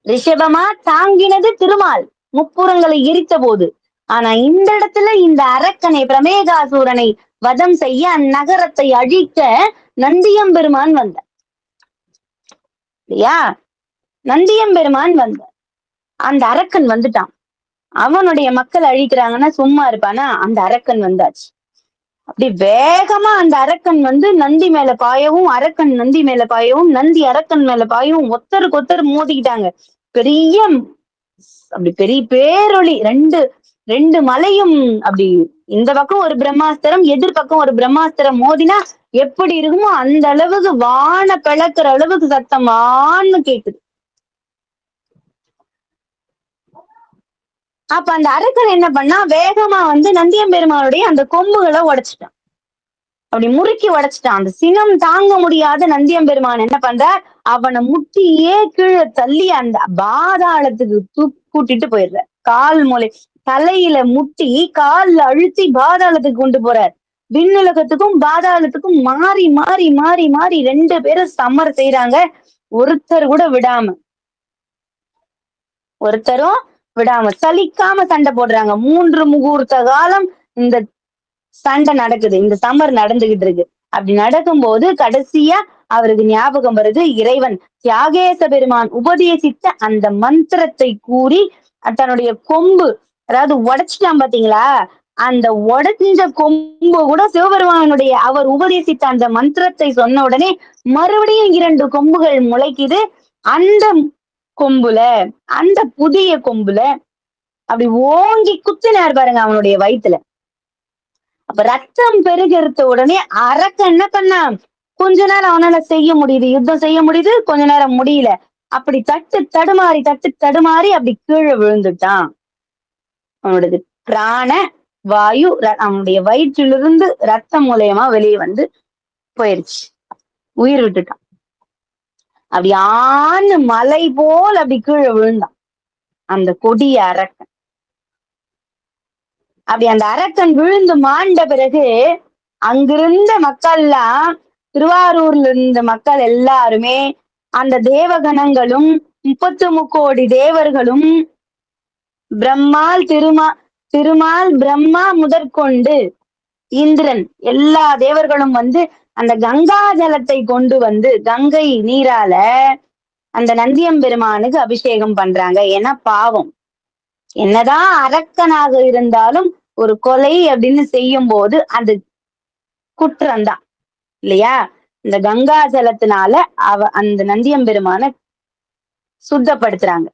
Speaker 1: ரிஷபமா தாங்கினது திருமால் முப்புறங்களை எரித்த போது. ஆனா இந்த இடத்துல இந்த அரக்கனை பிரமேகாசூரனை வதம் செய்ய அந்நகரத்தை அழிக்க நந்தியம்பெருமான் வந்த இல்லையா. நந்தியம்பெருமான் வந்த அந்த அரக்கன் வந்துட்டான். அவனுடைய மக்கள் அழிக்கிறாங்கன்னா சும்மா இருப்பானா, அந்த அரக்கன் வந்தாச்சு. அப்படி வேகமா அந்த அரக்கன் வந்து நந்தி மேல பாயவும், அரக்கன் நந்தி மேல பாயவும், நந்தி அரக்கன் மேல பாயவும், ஒத்தருக்கு ஒத்தர் மோதிக்கிட்டாங்க. பெரிய அப்படி பெரிய பேரொளி, ரெண்டு மலையும் அப்படி இந்த பக்கம் ஒரு பிரம்மாஸ்திரம், எதிர்பக்கம் ஒரு பிரம்மாஸ்திரம் மோதினா எப்படி இருக்குமோ அந்த அளவுக்கு வான பிளக்குற அளவுக்கு சத்தமான்னு கேக்குது. அப்ப அந்த அரக்கன் என்ன பண்ணா, வேகமா வந்து நந்தியம்பெருமானுடைய அந்த கொம்புகளை உடைச்சிட்டான், அப்படி முறுக்கி உடைச்சிட்டான். அந்த சினம் தாங்க முடியாத நந்தியம்பெருமான் என்ன பண்ற, அவனை முட்டியே கீழே தள்ளி அந்த பாதாளத்துக்கு கூட்டிட்டு போயிடுற. கால் மூளை தலையில முட்டி கால்ல அழுத்தி பாதாளத்துக்கு கொண்டு போறார். விண்ணுலகத்துக்கும் பாதாளத்துக்கும் மாறி மாறி மாறி மாறி ரெண்டு பேரும் சமர் செய்யறாங்க. ஒருத்தரும் விடாம சலிக்காம சண்டை போடுறாங்க. 3 முகூர்த்த காலம் இந்த சண்டை நடக்குது, இந்த சமர் நடந்துகிட்டு இருக்கு. அப்படி நடக்கும்போது கடைசியா அவருக்கு ஞாபகம் வருது, இறைவன் தியாகேச பெருமான் உபதேசித்த அந்த மந்திரத்தை கூறி தன்னுடைய கொம்பு, அதாவது உடைச்சிட்டான் பாத்தீங்களா, அந்த உடைஞ்ச கொம்பு கூட சிவபெருமானுடைய அவர் உபதேசித்த அந்த மந்திரத்தை சொன்ன உடனே மறுபடியும் 2 கொம்புகள் முளைக்குது. அந்த கொம்புல, அந்த புதிய கொம்புல அப்படி ஓங்கி குத்தினார் பாருங்க அவனுடைய வயிற்றுல. அப்ப ரத்தம் பெருகெடுத்த உடனே அரக்கன் என்ன பண்ணா, கொஞ்ச நேரம் அவனால செய்ய முடியுது, யுத்தம் செய்ய முடியுது, கொஞ்ச நேரம் முடியல. அப்படி தட்டு தடுமாறி அப்படி கீழே விழுந்துட்டான். அவனோட பிராண வாயு அவனுடைய வயிற்றிலிருந்து ரத்தம் மூலியமா வெளியே வந்து போயிருச்சு, உயிர் விட்டுட்டான். அப்படி ஆண் மலை போல் அப்படி கீழே விழுந்தான் அந்த கொடிய அரக்கன். அப்படி அந்த அரக்கன் விழுந்து மாண்ட பிறகு அங்கிருந்த மக்கள்லாம், திருவாரூர்ல இருந்த மக்கள் எல்லாருமே, அந்த தேவகணங்களும் 33 தேவர்களும், திருமால் பிரம்மா முதற்கொண்டு இந்திரன் எல்லா தேவர்களும் வந்து அந்த கங்கா ஜலத்தை கொண்டு வந்து, கங்கை நீரால அந்த நந்தியம்பெருமானுக்கு அபிஷேகம் பண்றாங்க. ஏன்னா பாவம். என்னதான் அரக்கனாக இருந்தாலும் ஒரு கொலை அப்படின்னு செய்யும் போது அது குற்றம்தான் இல்லையா? இந்த கங்கா ஜலத்தினால அந்த நந்தியம்பெருமான சுத்தப்படுத்துறாங்க.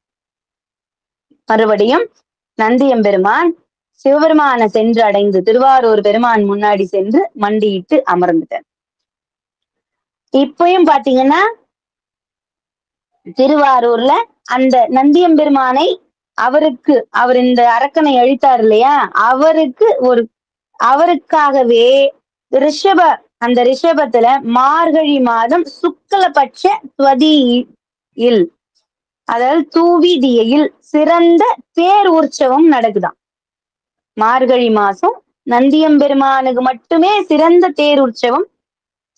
Speaker 1: மறுபடியும் நந்தியம்பெருமான் சிவபெருமான சென்று அடைந்து திருவாரூர் பெருமான் முன்னாடி சென்று மண்டியிட்டு அமர்ந்துட்டார். இப்பயும் பாத்தீங்கன்னா திருவாரூர்ல அந்த நந்தியம்பெருமானை அவர் இந்த அரக்கனை அழித்தார் இல்லையா, அவருக்காகவே அந்த ரிஷபத்துல மார்கழி மாதம் சுக்லபட்ச துவதியில், அதாவது தூவிதியில் சிறந்த தேர் உற்சவம் நடக்குதாம். மார்கழி மாசம் நந்தியம்பெருமானுக்கு மட்டுமே சிறந்த தேர் உற்சவம்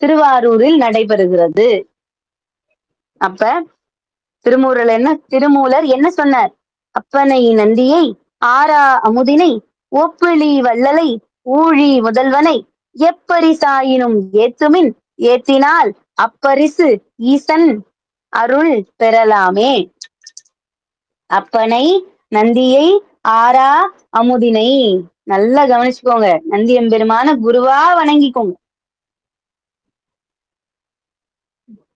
Speaker 1: திருவாரூரில் நடைபெறுகிறது. அப்ப திருமூலர் என்ன சொன்னார்? அப்பனை நந்தியை, ஆரா அமுதினை, ஒப்பிலி வள்ளலை, ஊழி முதல்வனை எப்பரிசாயினும் ஏத்துமின் ஏத்தினால் அப்பரிசு ஈசன் அருள் பெறலாமே. அப்பனை நந்தியை, ஆரா அமுதினை, நல்லா கவனிச்சுக்கோங்க. நந்தியம்பெருமான குருவா வணங்கிக்கோங்க.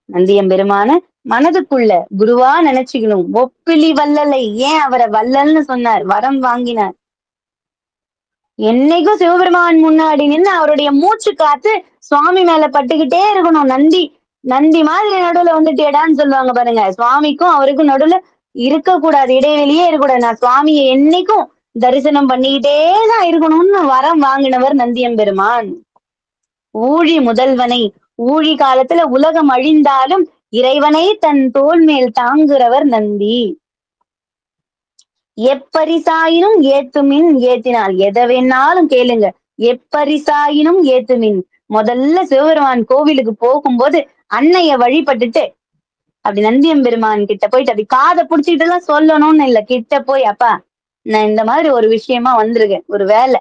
Speaker 1: நந்தியம்பெருமான மனதுக்குள்ள குருவா நினைச்சுக்கணும். ஒப்பிலி வள்ளலை, ஏன் அவரை வள்ளல்னு சொன்னார்? வரம் வாங்கினார். என்னைக்கும் சிவபெருமான் முன்னாடி நின்று அவருடைய மூச்சு காத்து சுவாமி மேல பட்டுக்கிட்டே இருக்கணும். நந்தி மாதிரி நடுவுல வந்துட்டேடான்னு சொல்லுவாங்க பாருங்க. சுவாமிக்கும் அவருக்கும் நடுவுல இருக்கக்கூடாது, இடைவெளியே இருக்கக்கூடாது. நான் சுவாமியை என்னைக்கும் தரிசனம் பண்ணிக்கிட்டே தான் இருக்கணும்னு வரம் வாங்கினவர் நந்தியம்பெருமான். ஊழி முதல்வனை, ஊழி காலத்துல உலகம் அழிந்தாலும் இறைவனை தன் தோள் மேல் தாங்குறவர் நந்தி. எப்பரிசாயினும் ஏத்துமின் ஏத்தினால், எதை வேணாலும் கேளுங்க, எப்பரிசாயினும் ஏத்துமின். முதல்ல சிவபெருமான் கோவிலுக்கு போகும்போது அன்னைய வழிபட்டுட்டு அப்படி நந்தியம்பெருமான் கிட்ட போயிட்டு அப்படி காதை புடிச்சுக்கிட்டு எல்லாம் சொல்லணும்னு இல்ல, கிட்ட போய் அப்பா நான் இந்த மாதிரி ஒரு விஷயமா வந்திருக்கேன், ஒரு வேலை,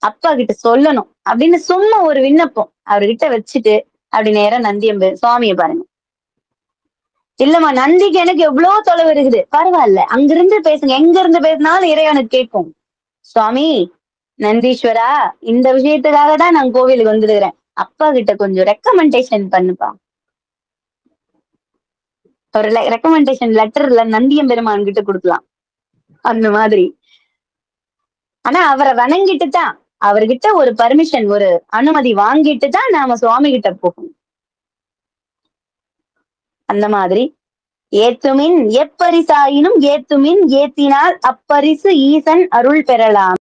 Speaker 1: அப்பா கிட்ட சொல்லணும் அப்படின்னு சும்மா ஒரு விண்ணப்பம் அவர்கிட்ட வச்சுட்டு அப்படி நேரம் சுவாமியை பாருங்க. இல்லம்மா நந்திக்கு எனக்கு எவ்வளவு தொலைவு இருக்குது, பரவாயில்ல அங்கிருந்து பேசுங்க, எங்க இருந்து பேசினாலும் இறைவனுக்கு கேட்கும். சுவாமி நந்தீஸ்வரா, இந்த விஷயத்துக்காக தான் நான் கோவிலுக்கு வந்துருக்கிறேன், அப்பா கிட்ட கொஞ்சம் ரெக்கமெண்டேஷன் பண்ணுப்பா. ஒரு ரெக்கமெண்டேஷன் லெட்டர்ல நந்தியம்பெருமான் கிட்ட கொடுக்கலாம் அந்த மாதிரி. ஆனா அவரை வணங்கிட்டு தான், அவர்கிட்ட ஒரு பர்மிஷன், ஒரு அனுமதி வாங்கிட்டு தான் நாம சுவாமி கிட்ட போகணும். அந்த மாதிரி ஏத்துமின் எப்பரிசாயினும் ஏத்துமின் ஏத்தினால் அப்பரிசு ஈசன் அருள் பெறலாம்.